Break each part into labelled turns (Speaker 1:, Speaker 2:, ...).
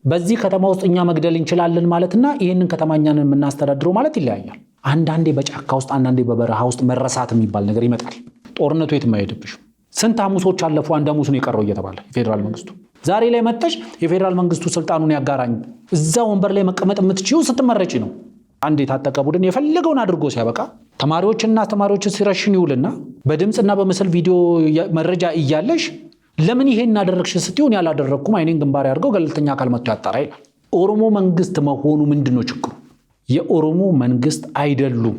Speaker 1: በዚህ ከተማ ውስጥ እኛ መግደል እንችላለን ማለትና ይሄንን ከተማኛን የምናስተዳድረው ማለት ይለያያል። አንዳንዴ በጫካ ውስጥ አንዳንዴ በበረሃ ውስጥ መረሳት የሚባል ነገር ይመጣል። ጦርነቱ የትም አይሄድብሽም። ስንት ሐሙሶች አለፉ፣ አንድ ሐሙስ ነው የቀረው እየተባለ የፌደራል መንግስቱ ዛሬ ላይ መጥተሽ የፌደራል መንግስቱ ስልጣኑን ያጋራኝ እዛ ወንበር ላይ መቀመጥ የምትችይው ስትመረጪ ነው። አንድ የታጠቀ ቡድን የፈለገውን አድርጎ ሲያበቃ ተማሪዎችና አስተማሪዎች ሲረሽን ይውልና በድምጽና በምስል ቪዲዮ መረጃ እያለሽ ለምን ይሄን እናደረግሽ ስትሆን ያላደረኩም አይኔን ግንባር ያርገው ገለልተኛ አካል መጥቶ ያጣራ ይላል። ኦሮሞ መንግስት መሆኑ ምንድነው ችግሩ? የኦሮሞ መንግስት አይደሉም።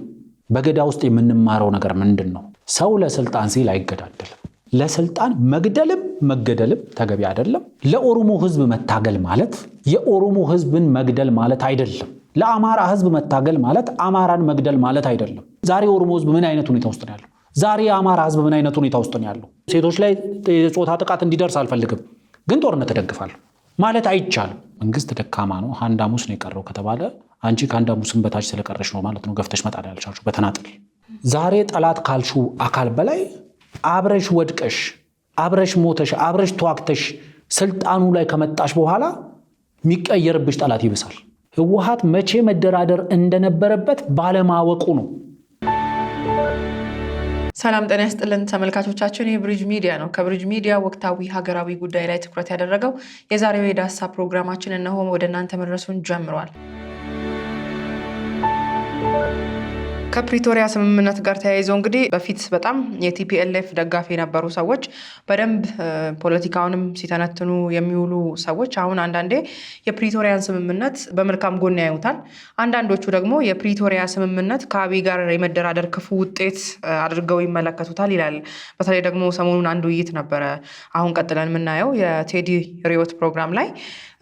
Speaker 1: በገዳ ውስጥ የምንማረው ነገር ምንድነው? ሰው ለስልጣን ሲል አይገዳደልም። ለስልጣን መግደልም መገደልም ተገቢ አይደለም። ለኦሮሞ ህዝብ መታገል ማለት የኦሮሞ ህዝብን መግደል ማለት አይደለም። ለአማራ ህዝብ መታገል ማለት አማራን መግደል ማለት አይደለም። ዛሬ ኦሮሞ ህዝብ ምን አይነት ሁኔታ ውስጥ ነው ያለው? ዛሬ የአማራ ህዝብ ምን አይነት ሁኔታ ውስጥ ነው ያለው? ሴቶች ላይ የጾታ ጥቃት እንዲደርስ አልፈልግም፣ ግን ጦርነት እደግፋለሁ ማለት አይቻልም። መንግስት ደካማ ነው፣ አንድ ሐሙስ ነው የቀረው ከተባለ አንቺ ከአንድ ሐሙስም በታች ስለቀረሽ ነው ማለት ነው ገፍተሽ መጣል ያልቻልሽው በተናጠል። ዛሬ ጠላት ካልሽው አካል በላይ አብረሽ ወድቀሽ አብረሽ ሞተሽ አብረሽ ተዋክተሽ ስልጣኑ ላይ ከመጣሽ በኋላ የሚቀየርብሽ ጠላት ይብሳል። ህወሓት መቼ መደራደር እንደነበረበት ባለማወቁ ነው።
Speaker 2: ሰላም ጤና ይስጥልን ተመልካቾቻችን፣ የብሪጅ ሚዲያ ነው። ከብሪጅ ሚዲያ ወቅታዊ ሀገራዊ ጉዳይ ላይ ትኩረት ያደረገው የዛሬው የዳሰሳ ፕሮግራማችን እነሆ ወደ እናንተ መድረሱን ጀምሯል። ከፕሪቶሪያ ስምምነት ጋር ተያይዞ እንግዲህ በፊት በጣም የቲፒኤልኤፍ ደጋፊ የነበሩ ሰዎች በደንብ ፖለቲካውንም ሲተነትኑ የሚውሉ ሰዎች አሁን አንዳንዴ የፕሪቶሪያን ስምምነት በመልካም ጎን ያዩታል። አንዳንዶቹ ደግሞ የፕሪቶሪያ ስምምነት ከአብይ ጋር የመደራደር ክፉ ውጤት አድርገው ይመለከቱታል ይላል። በተለይ ደግሞ ሰሞኑን አንድ ውይይት ነበረ፣ አሁን ቀጥለን የምናየው የቴዲ ሪዮት ፕሮግራም ላይ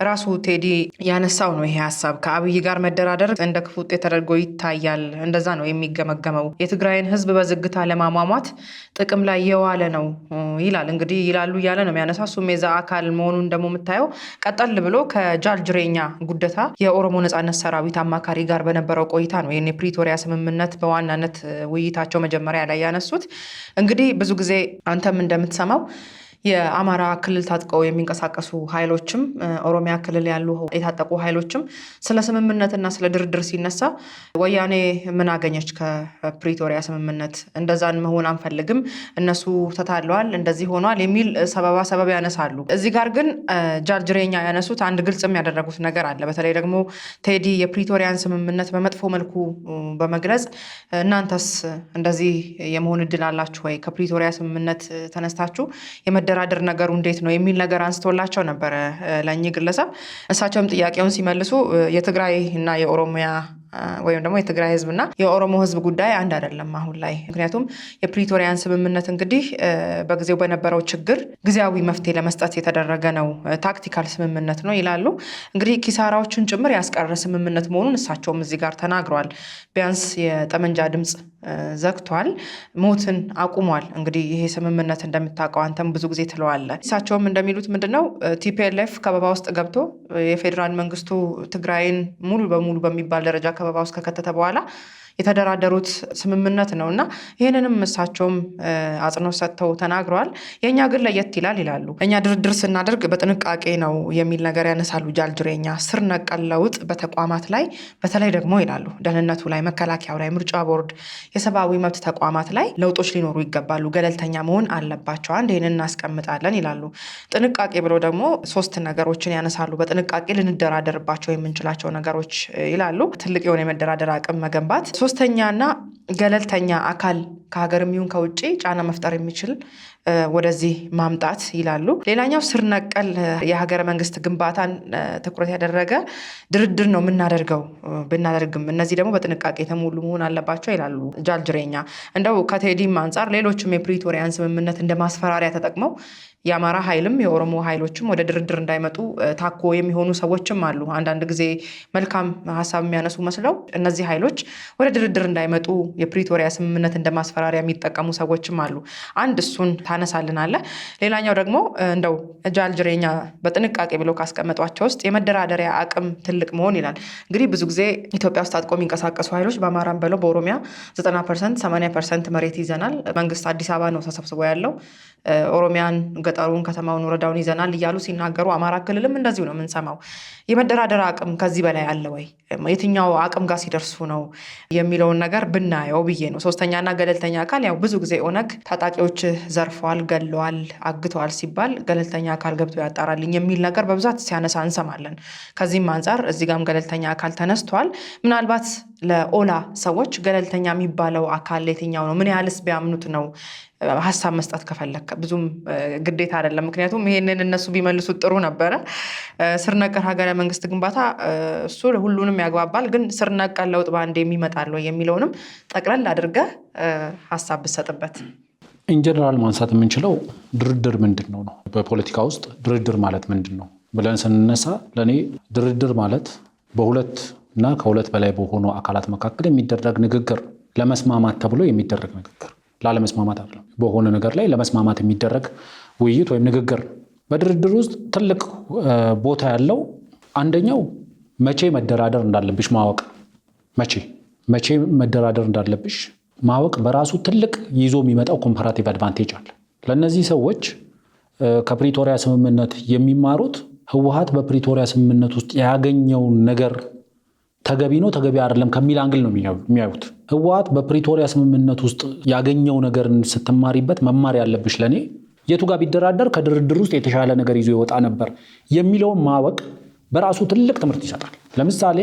Speaker 2: ራሱ ቴዲ ያነሳው ነው። ይሄ ሀሳብ ከአብይ ጋር መደራደር እንደ ክፉ ውጤት ተደርጎ ይታያል። እንደዛ ነው የሚገመገመው። የትግራይን ህዝብ በዝግታ ለማሟሟት ጥቅም ላይ የዋለ ነው ይላል። እንግዲህ ይላሉ እያለ ነው የሚያነሳ። እሱም የዛ አካል መሆኑን ደግሞ የምታየው ቀጠል ብሎ ከጃልጅሬኛ ጉደታ የኦሮሞ ነጻነት ሰራዊት አማካሪ ጋር በነበረው ቆይታ ነው ይህን የፕሪቶሪያ ስምምነት በዋናነት ውይይታቸው መጀመሪያ ላይ ያነሱት። እንግዲህ ብዙ ጊዜ አንተም እንደምትሰማው የአማራ ክልል ታጥቀው የሚንቀሳቀሱ ኃይሎችም ኦሮሚያ ክልል ያሉ የታጠቁ ኃይሎችም ስለ ስምምነትና ስለ ድርድር ሲነሳ ወያኔ ምን አገኘች ከፕሪቶሪያ ስምምነት? እንደዛን መሆን አንፈልግም፣ እነሱ ተታለዋል፣ እንደዚህ ሆኗል የሚል ሰበብ ያነሳሉ። እዚህ ጋር ግን ጃልጅሬኛ ያነሱት አንድ ግልጽም ያደረጉት ነገር አለ። በተለይ ደግሞ ቴዲ የፕሪቶሪያን ስምምነት በመጥፎ መልኩ በመግለጽ እናንተስ እንደዚህ የመሆን እድል አላችሁ ወይ? ከፕሪቶሪያ ስምምነት ተነስታችሁ የመደራደር ነገሩ እንዴት ነው የሚል ነገር አንስቶላቸው ነበረ ለእኚህ ግለሰብ። እሳቸውም ጥያቄውን ሲመልሱ የትግራይ እና የኦሮሚያ ወይም ደግሞ የትግራይ ህዝብና የኦሮሞ ህዝብ ጉዳይ አንድ አይደለም አሁን ላይ። ምክንያቱም የፕሪቶሪያን ስምምነት እንግዲህ በጊዜው በነበረው ችግር ጊዜያዊ መፍትሄ ለመስጠት የተደረገ ነው፣ ታክቲካል ስምምነት ነው ይላሉ። እንግዲህ ኪሳራዎችን ጭምር ያስቀረ ስምምነት መሆኑን እሳቸውም እዚህ ጋር ተናግረዋል። ቢያንስ የጠመንጃ ድምፅ ዘግቷል፣ ሞትን አቁሟል። እንግዲህ ይሄ ስምምነት እንደምታውቀው አንተም ብዙ ጊዜ ትለዋለህ። እሳቸውም እንደሚሉት ምንድነው ቲፒኤልኤፍ ከበባ ውስጥ ገብቶ የፌዴራል መንግስቱ ትግራይን ሙሉ በሙሉ በሚባል ደረጃ ከበባ ውስጥ ከከተተ በኋላ የተደራደሩት ስምምነት ነው እና ይህንንም እሳቸውም አጽንኦት ሰጥተው ተናግረዋል። የእኛ ግን ለየት ይላሉ። እኛ ድርድር ስናደርግ በጥንቃቄ ነው የሚል ነገር ያነሳሉ ጃልጅሬኛ። ስር ነቀል ለውጥ በተቋማት ላይ በተለይ ደግሞ ይላሉ ደህንነቱ ላይ፣ መከላከያው ላይ፣ ምርጫ ቦርድ፣ የሰብአዊ መብት ተቋማት ላይ ለውጦች ሊኖሩ ይገባሉ፣ ገለልተኛ መሆን አለባቸው። አንድ ይህንን እናስቀምጣለን ይላሉ። ጥንቃቄ ብለው ደግሞ 3 ነገሮችን ያነሳሉ። በጥንቃቄ ልንደራደርባቸው የምንችላቸው ነገሮች ይላሉ። ትልቅ የሆነ የመደራደር አቅም መገንባት፣ ሶስተኛና ገለልተኛ አካል ከሀገርም ይሁን ከውጭ ጫና መፍጠር የሚችል ወደዚህ ማምጣት ይላሉ። ሌላኛው ስር ነቀል የሀገረ መንግስት ግንባታን ትኩረት ያደረገ ድርድር ነው የምናደርገው ብናደርግም እነዚህ ደግሞ በጥንቃቄ የተሞሉ መሆን አለባቸው ይላሉ ጃልጅሬኛ። እንደው ከቴዲም አንጻር ሌሎችም የፕሪቶሪያን ስምምነት እንደ ማስፈራሪያ ተጠቅመው የአማራ ኃይልም የኦሮሞ ኃይሎችም ወደ ድርድር እንዳይመጡ ታኮ የሚሆኑ ሰዎችም አሉ። አንዳንድ ጊዜ መልካም ሀሳብ የሚያነሱ መስለው እነዚህ ኃይሎች ወደ ድርድር እንዳይመጡ የፕሪቶሪያ ስምምነት እንደ ማስፈራሪያ የሚጠቀሙ ሰዎችም አሉ። አንድ እሱን ታነሳልናለ። ሌላኛው ደግሞ እንደው ጃልጅሬኛ በጥንቃቄ ብለው ካስቀመጧቸው ውስጥ የመደራደሪያ አቅም ትልቅ መሆን ይላል። እንግዲህ ብዙ ጊዜ ኢትዮጵያ ውስጥ ታጥቆ የሚንቀሳቀሱ ኃይሎች በአማራም በለው በኦሮሚያ 90% 80% መሬት ይዘናል፣ መንግስት አዲስ አበባ ነው ተሰብስቦ ያለው፣ ኦሮሚያን ገጠሩን፣ ከተማውን፣ ወረዳውን ይዘናል እያሉ ሲናገሩ፣ አማራ ክልልም እንደዚሁ ነው የምንሰማው። የመደራደር አቅም ከዚህ በላይ አለ ወይ? የትኛው አቅም ጋር ሲደርሱ ነው የሚለውን ነገር ብናየው ብዬ ነው። ሶስተኛና ገለልተኛ አካል ያው ብዙ ጊዜ ኦነግ ታጣቂዎች ዘርፈዋል፣ ገለዋል፣ አግተዋል ሲባል ገለልተኛ አካል ገብቶ ያጣራልኝ የሚል ነገር በብዛት ሲያነሳ እንሰማለን። ከዚህም አንጻር እዚህ ጋርም ገለልተኛ አካል ተነስቷል። ምናልባት ለኦላ ሰዎች ገለልተኛ የሚባለው አካል የትኛው ነው? ምን ያህልስ ቢያምኑት ነው? ሀሳብ መስጠት ከፈለክ ብዙም ግዴታ አይደለም። ምክንያቱም ይሄንን እነሱ ቢመልሱት ጥሩ ነበረ። ስር ነቀል ሀገረ መንግስት ግንባታ እሱ ሁሉንም ያግባባል፣ ግን ስር ነቀል ለውጥ በአንድ የሚመጣል ወይ የሚለውንም ጠቅለል አድርገህ ሀሳብ ብሰጥበት።
Speaker 1: ኢንጀነራል ማንሳት የምንችለው ድርድር ምንድን ነው ነው። በፖለቲካ ውስጥ ድርድር ማለት ምንድን ነው ብለን ስንነሳ ለእኔ ድርድር ማለት በሁለት እና ከሁለት በላይ በሆኑ አካላት መካከል የሚደረግ ንግግር፣ ለመስማማት ተብሎ የሚደረግ ንግግር፣ ላለመስማማት አይደለም። በሆነ ነገር ላይ ለመስማማት የሚደረግ ውይይት ወይም ንግግር። በድርድር ውስጥ ትልቅ ቦታ ያለው አንደኛው መቼ መደራደር እንዳለብሽ ማወቅ። መቼ መደራደር እንዳለብሽ ማወቅ በራሱ ትልቅ ይዞ የሚመጣው ኮምፓራቲቭ አድቫንቴጅ አለ። ለእነዚህ ሰዎች ከፕሪቶሪያ ስምምነት የሚማሩት ህወሓት በፕሪቶሪያ ስምምነት ውስጥ ያገኘውን ነገር ተገቢ ነው ተገቢ አይደለም ከሚል አንግል ነው የሚያዩት። ህወሓት በፕሪቶሪያ ስምምነት ውስጥ ያገኘው ነገርን ስትማሪበት መማር ያለብሽ ለኔ የቱ ጋር ቢደራደር ከድርድር ውስጥ የተሻለ ነገር ይዞ ይወጣ ነበር የሚለውን ማወቅ በራሱ ትልቅ ትምህርት ይሰጣል። ለምሳሌ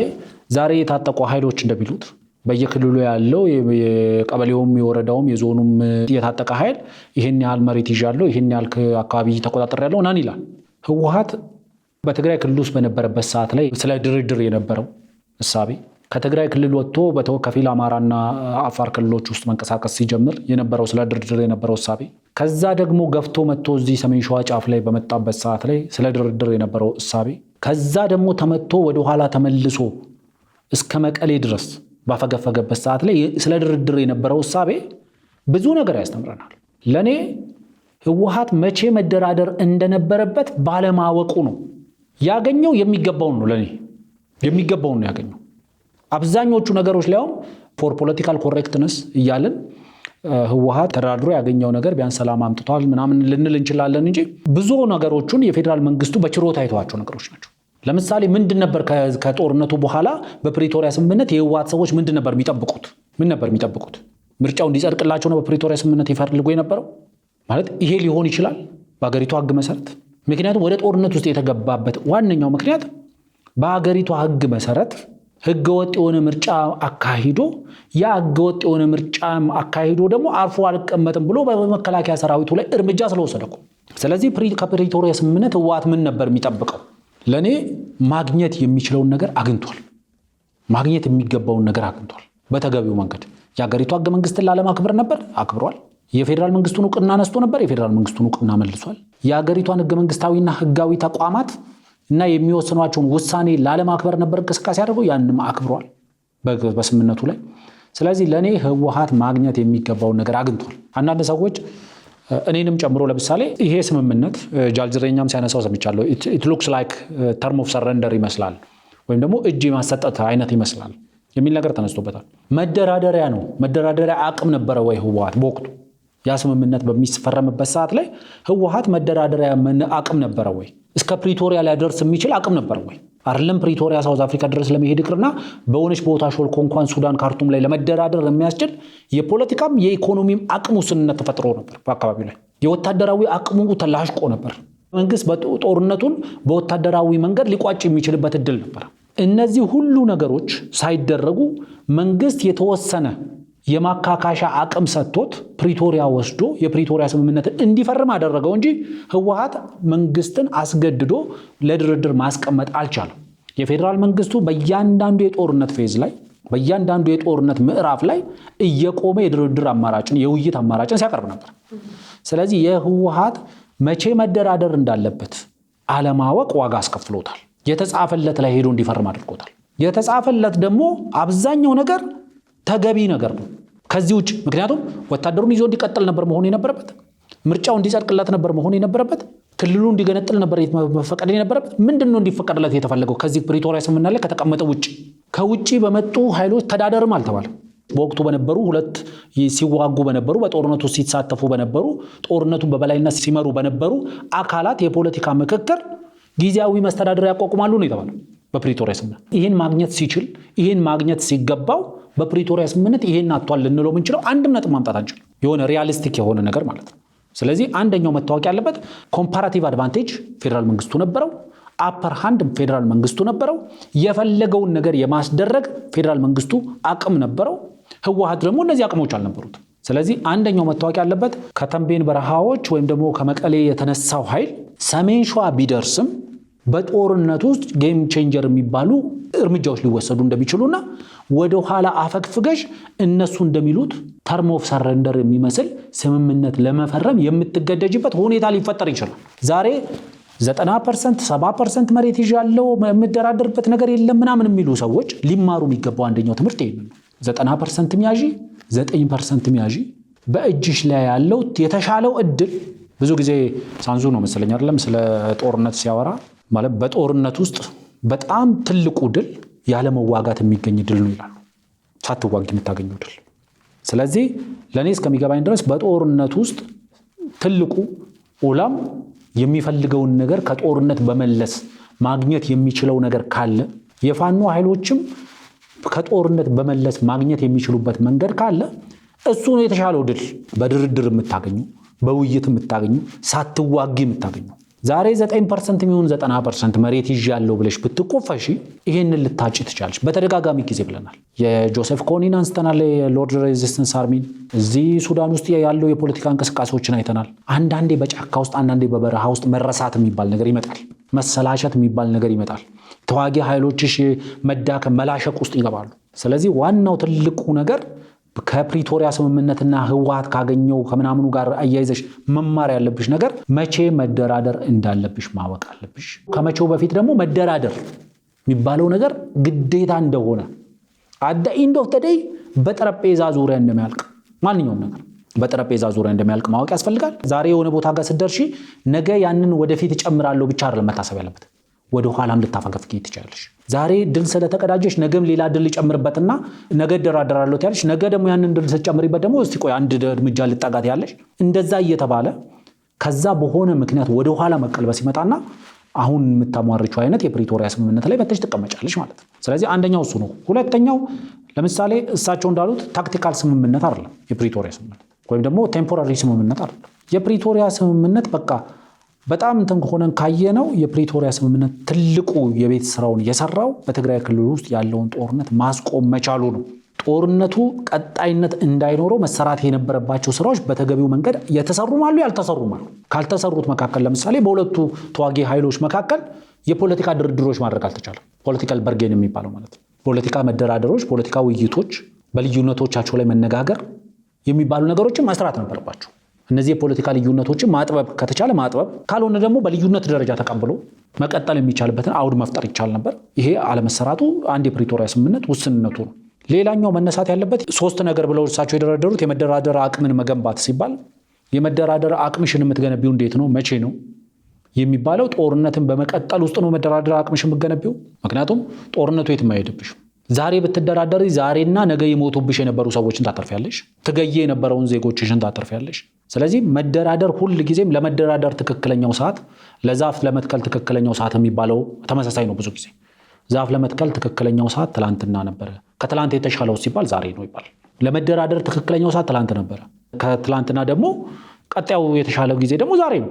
Speaker 1: ዛሬ የታጠቁ ኃይሎች እንደሚሉት በየክልሉ ያለው የቀበሌውም የወረዳውም የዞኑም የታጠቀ ኃይል ይሄን ያህል መሬት ይዣለሁ፣ ይሄን ያህል አካባቢ ተቆጣጥሬያለሁ ናን ይላል። ህወሓት በትግራይ ክልል ውስጥ በነበረበት ሰዓት ላይ ስለ ድርድር የነበረው እሳቤ ከትግራይ ክልል ወጥቶ በተወከፊል አማራና አፋር ክልሎች ውስጥ መንቀሳቀስ ሲጀምር የነበረው ስለ ድርድር የነበረው እሳቤ፣ ከዛ ደግሞ ገፍቶ መጥቶ እዚህ ሰሜን ሸዋ ጫፍ ላይ በመጣበት ሰዓት ላይ ስለ ድርድር የነበረው እሳቤ፣ ከዛ ደግሞ ተመቶ ወደኋላ ተመልሶ እስከ መቀሌ ድረስ ባፈገፈገበት ሰዓት ላይ ስለ ድርድር የነበረው እሳቤ ብዙ ነገር ያስተምረናል። ለኔ ህወሓት መቼ መደራደር እንደነበረበት ባለማወቁ ነው ያገኘው። የሚገባውን ነው ለኔ የሚገባውን ነው ያገኘው። አብዛኞቹ ነገሮች ላይም ፎር ፖለቲካል ኮሬክትነስ እያልን ህወሓት ተደራድሮ ያገኘው ነገር ቢያንስ ሰላም አምጥቷል ምናምን ልንል እንችላለን እንጂ ብዙ ነገሮቹን የፌዴራል መንግስቱ በችሮታ አይተዋቸው ነገሮች ናቸው። ለምሳሌ ምንድን ነበር ከጦርነቱ በኋላ በፕሪቶሪያ ስምምነት የህወሓት ሰዎች ምንድን ነበር የሚጠብቁት? ምን ነበር የሚጠብቁት? ምርጫው እንዲጸድቅላቸው ነው በፕሪቶሪያ ስምምነት ይፈልጉ የነበረው? ማለት ይሄ ሊሆን ይችላል በሀገሪቱ ህግ መሰረት። ምክንያቱም ወደ ጦርነት ውስጥ የተገባበት ዋነኛው ምክንያት በሀገሪቱ ህግ መሰረት ህገወጥ የሆነ ምርጫ አካሂዶ ያ ህገወጥ የሆነ ምርጫ አካሂዶ ደግሞ አርፎ አልቀመጥም ብሎ በመከላከያ ሰራዊቱ ላይ እርምጃ ስለወሰደ እኮ። ስለዚህ ከፕሪቶሪያ ስምምነት ህወሓት ምን ነበር የሚጠብቀው? ለኔ ማግኘት የሚችለውን ነገር አግኝቷል። ማግኘት የሚገባውን ነገር አግኝቷል በተገቢው መንገድ። የሀገሪቱ ህገ መንግስትን ላለማክበር ነበር፣ አክብሯል። የፌዴራል መንግስቱን እውቅና ነስቶ ነበር፣ የፌዴራል መንግስቱን እውቅና መልሷል። የሀገሪቷን ህገ መንግስታዊና ህጋዊ ተቋማት እና የሚወስኗቸውን ውሳኔ ላለማክበር ነበር እንቅስቃሴ ያደርገው፣ ያንም አክብሯል በስምምነቱ ላይ። ስለዚህ ለኔ ህወሓት ማግኘት የሚገባውን ነገር አግኝቷል። አንዳንድ ሰዎች እኔንም ጨምሮ ለምሳሌ ይሄ ስምምነት ጃልጅሬኛም ሲያነሳው ሰምቻለሁ። ኢት ሉክስ ላይክ ተርም ኦፍ ሰረንደር ይመስላል ወይም ደግሞ እጅ የማሰጠት አይነት ይመስላል የሚል ነገር ተነስቶበታል። መደራደሪያ ነው። መደራደሪያ አቅም ነበረ ወይ ህወሓት በወቅቱ? ያ ስምምነት በሚፈረምበት ሰዓት ላይ ህወሓት መደራደሪያ አቅም ነበረ ወይ? እስከ ፕሪቶሪያ ሊያደርስ የሚችል አቅም ነበር ወይ? አይደለም ፕሪቶሪያ ሳውዝ አፍሪካ ድረስ ለመሄድ ይቅርና በሆነች ቦታ ሾልኮ እንኳን ሱዳን ካርቱም ላይ ለመደራደር የሚያስችል የፖለቲካም የኢኮኖሚም አቅሙ ውስንነት ተፈጥሮ ነበር። በአካባቢው ላይ የወታደራዊ አቅሙ ተላሽቆ ነበር። መንግስት ጦርነቱን በወታደራዊ መንገድ ሊቋጭ የሚችልበት እድል ነበር። እነዚህ ሁሉ ነገሮች ሳይደረጉ መንግስት የተወሰነ የማካካሻ አቅም ሰጥቶት ፕሪቶሪያ ወስዶ የፕሪቶሪያ ስምምነትን እንዲፈርም አደረገው እንጂ ህወሓት መንግስትን አስገድዶ ለድርድር ማስቀመጥ አልቻለም። የፌዴራል መንግስቱ በእያንዳንዱ የጦርነት ፌዝ ላይ በእያንዳንዱ የጦርነት ምዕራፍ ላይ እየቆመ የድርድር አማራጭን የውይይት አማራጭን ሲያቀርብ ነበር። ስለዚህ የህወሓት መቼ መደራደር እንዳለበት አለማወቅ ዋጋ አስከፍሎታል። የተጻፈለት ላይ ሄዶ እንዲፈርም አድርጎታል። የተጻፈለት ደግሞ አብዛኛው ነገር ተገቢ ነገር ነው ከዚህ ውጭ። ምክንያቱም ወታደሩን ይዞ እንዲቀጥል ነበር መሆን የነበረበት። ምርጫው እንዲጸድቅለት ነበር መሆን የነበረበት። ክልሉ እንዲገነጥል ነበር መፈቀድ የነበረበት። ምንድነው እንዲፈቀድለት የተፈለገው? ከዚህ ፕሪቶሪያ ስምምነት ላይ ከተቀመጠ ውጪ ከውጪ በመጡ ኃይሎች ተዳደርም አልተባለም። በወቅቱ በነበሩ ሁለት ሲዋጉ በነበሩ በጦርነቱ ሲሳተፉ በነበሩ ጦርነቱን በበላይነት ሲመሩ በነበሩ አካላት የፖለቲካ ምክክር ጊዜያዊ መስተዳድር ያቋቁማሉ ነው የተባለው በፕሪቶሪያ ስምምነት። ይሄን ማግኘት ሲችል ይሄን ማግኘት ሲገባው በፕሪቶሪያ ስምምነት ይሄን አጥቷል ልንለው የምንችለው አንድም ነጥብ ማምጣት አንችልም። የሆነ ሪያሊስቲክ የሆነ ነገር ማለት ነው። ስለዚህ አንደኛው መታወቅ ያለበት ኮምፓራቲቭ አድቫንቴጅ ፌደራል መንግስቱ ነበረው። አፐር ሃንድ ፌደራል መንግስቱ ነበረው። የፈለገውን ነገር የማስደረግ ፌደራል መንግስቱ አቅም ነበረው። ህወሓት ደግሞ እነዚህ አቅሞች አልነበሩት። ስለዚህ አንደኛው መታወቅ ያለበት ከተንቤን በረሃዎች ወይም ደግሞ ከመቀሌ የተነሳው ኃይል ሰሜን ሸዋ ቢደርስም በጦርነት ውስጥ ጌም ቼንጀር የሚባሉ እርምጃዎች ሊወሰዱ እንደሚችሉና ወደ ኋላ አፈግፍገሽ እነሱ እንደሚሉት ተርም ኦፍ ሰረንደር የሚመስል ስምምነት ለመፈረም የምትገደጅበት ሁኔታ ሊፈጠር ይችላል። ዛሬ 90% 70% መሬት ይዣለው የምደራደርበት ነገር የለም ምናምን የሚሉ ሰዎች ሊማሩ የሚገባው አንደኛው ትምህርት ይሄን ነው። 90% ሚያዢ 9% ሚያዢ በእጅሽ ላይ ያለው የተሻለው እድል ብዙ ጊዜ ሳንዙ ነው መሰለኝ አይደለም ስለ ጦርነት ሲያወራ ማለት በጦርነት ውስጥ በጣም ትልቁ ድል ያለ መዋጋት የሚገኝ ድል ነው ይላሉ። ሳትዋጊ የምታገኘው ድል። ስለዚህ ለኔ እስከሚገባኝ ድረስ በጦርነት ውስጥ ትልቁ ኡላም የሚፈልገውን ነገር ከጦርነት በመለስ ማግኘት የሚችለው ነገር ካለ የፋኖ ኃይሎችም ከጦርነት በመለስ ማግኘት የሚችሉበት መንገድ ካለ እሱ ነው የተሻለው ድል። በድርድር የምታገኙ በውይይት የምታገኙ ሳትዋጊ የምታገኙ ዛሬ 9% የሚሆን 90% መሬት ይዣለው ብለሽ ብትቆፈሺ ይሄንን ልታጭ ትቻለሽ። በተደጋጋሚ ጊዜ ብለናል። የጆሴፍ ኮኒን አንስተናል። የሎርድ ሬዚስተንስ አርሚን እዚህ ሱዳን ውስጥ ያለው የፖለቲካ እንቅስቃሴዎችን አይተናል። አንዳንዴ በጫካ ውስጥ አንዳንዴ በበረሃ ውስጥ መረሳት የሚባል ነገር ይመጣል። መሰላሸት የሚባል ነገር ይመጣል። ተዋጊ ኃይሎችሽ መዳከም መላሸቅ ውስጥ ይገባሉ። ስለዚህ ዋናው ትልቁ ነገር ከፕሪቶሪያ ስምምነትና ህወሓት ካገኘው ከምናምኑ ጋር አያይዘሽ መማር ያለብሽ ነገር መቼ መደራደር እንዳለብሽ ማወቅ አለብሽ። ከመቼው በፊት ደግሞ መደራደር የሚባለው ነገር ግዴታ እንደሆነ አደ ኢንድ ኦፍ ዘ ዴይ በጠረጴዛ ዙሪያ እንደሚያልቅ ማንኛውም ነገር በጠረጴዛ ዙሪያ እንደሚያልቅ ማወቅ ያስፈልጋል። ዛሬ የሆነ ቦታ ጋር ስትደርሺ ነገ ያንን ወደፊት እጨምራለሁ ብቻ አይደለም መታሰብ ያለበት። ወደ ኋላም ልታፈገፍጊ ትችላለሽ። ዛሬ ድል ስለተቀዳጀሽ ነገም ሌላ ድል ሊጨምርበትና ነገ ደራደራለሁ ያለሽ ነገ ደግሞ ያንን ድል ስትጨምሪበት ደግሞ እስቲ ቆይ አንድ እርምጃ ልጣጋት ያለሽ እንደዛ እየተባለ ከዛ በሆነ ምክንያት ወደ ኋላ መቀልበስ ይመጣና አሁን የምታሟርቹ አይነት የፕሪቶሪያ ስምምነት ላይ በተሽ ትቀመጫለሽ ማለት ነው። ስለዚህ አንደኛው እሱ ነው። ሁለተኛው ለምሳሌ እሳቸው እንዳሉት ታክቲካል ስምምነት አይደለም የፕሪቶሪያ ስምምነት ወይም ደግሞ ቴምፖራሪ ስምምነት አይደለም። የፕሪቶሪያ ስምምነት በቃ በጣም እንትን ሆነን ካየነው የፕሪቶሪያ ስምምነት ትልቁ የቤት ስራውን የሰራው በትግራይ ክልል ውስጥ ያለውን ጦርነት ማስቆም መቻሉ ነው። ጦርነቱ ቀጣይነት እንዳይኖረው መሰራት የነበረባቸው ስራዎች በተገቢው መንገድ የተሰሩም አሉ ያልተሰሩም አሉ። ካልተሰሩት መካከል ለምሳሌ በሁለቱ ተዋጊ ኃይሎች መካከል የፖለቲካ ድርድሮች ማድረግ አልተቻለም። ፖለቲካል በርጌን የሚባለው ማለት ነው። ፖለቲካ መደራደሮች፣ ፖለቲካ ውይይቶች፣ በልዩነቶቻቸው ላይ መነጋገር የሚባሉ ነገሮችን መስራት ነበረባቸው። እነዚህ የፖለቲካ ልዩነቶችን ማጥበብ ከተቻለ ማጥበብ፣ ካልሆነ ደግሞ በልዩነት ደረጃ ተቀብሎ መቀጠል የሚቻልበትን አውድ መፍጠር ይቻል ነበር። ይሄ አለመሰራቱ አንድ የፕሪቶሪያ ስምምነት ውስንነቱ ነው። ሌላኛው መነሳት ያለበት 3 ነገር ብለው እርሳቸው የደረደሩት የመደራደር አቅምን መገንባት ሲባል የመደራደር አቅምሽን የምትገነቢው እንዴት ነው መቼ ነው የሚባለው? ጦርነትን በመቀጠል ውስጥ ነው መደራደር አቅምሽን የምትገነቢው። ምክንያቱም ጦርነቱ የትም አይሄድብሽም። ዛሬ ብትደራደሪ ዛሬና ነገ ይሞቱብሽ የነበሩ ሰዎችን ታተርፊያለሽ። ትገዬ የነበረውን ዜጎችሽን ታተርፊያለሽ። ስለዚህ መደራደር ሁል ጊዜም ለመደራደር ትክክለኛው ሰዓት ለዛፍ ለመትከል ትክክለኛው ሰዓት የሚባለው ተመሳሳይ ነው። ብዙ ጊዜ ዛፍ ለመትከል ትክክለኛው ሰዓት ትላንትና ነበረ፣ ከትላንት የተሻለው ሲባል ዛሬ ነው ይባላል። ለመደራደር ትክክለኛው ሰዓት ትላንት ነበረ፣ ከትላንትና ደግሞ ቀጣዩ የተሻለው ጊዜ ደግሞ ዛሬ ነው።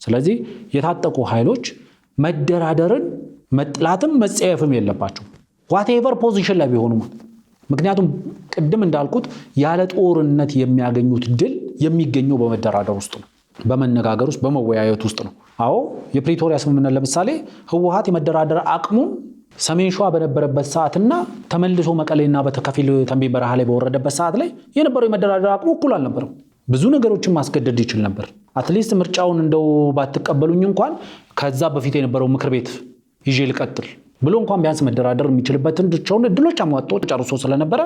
Speaker 1: ስለዚህ የታጠቁ ኃይሎች መደራደርን መጥላትም መጸየፍም የለባቸው ዋቴቨር ፖዚሽን ላይ ቢሆኑ ማለት። ምክንያቱም ቅድም እንዳልኩት ያለ ጦርነት የሚያገኙት ድል የሚገኘው በመደራደር ውስጥ ነው፣ በመነጋገር ውስጥ በመወያየት ውስጥ ነው። አዎ የፕሪቶሪያ ስምምነት ለምሳሌ ህወሓት የመደራደር አቅሙን ሰሜን ሸዋ በነበረበት ሰዓትና ተመልሶ መቀሌና በተከፊል ተንቤን በረሃ ላይ በወረደበት ሰዓት ላይ የነበረው የመደራደር አቅሙ እኩል አልነበረም። ብዙ ነገሮችን ማስገደድ ይችል ነበር። አትሊስት ምርጫውን እንደው ባትቀበሉኝ እንኳን ከዛ በፊት የነበረው ምክር ቤት ይዤ ልቀጥል ብሎ እንኳን ቢያንስ መደራደር የሚችልበትን እድሎች አሟጦ ጨርሶ ስለነበረ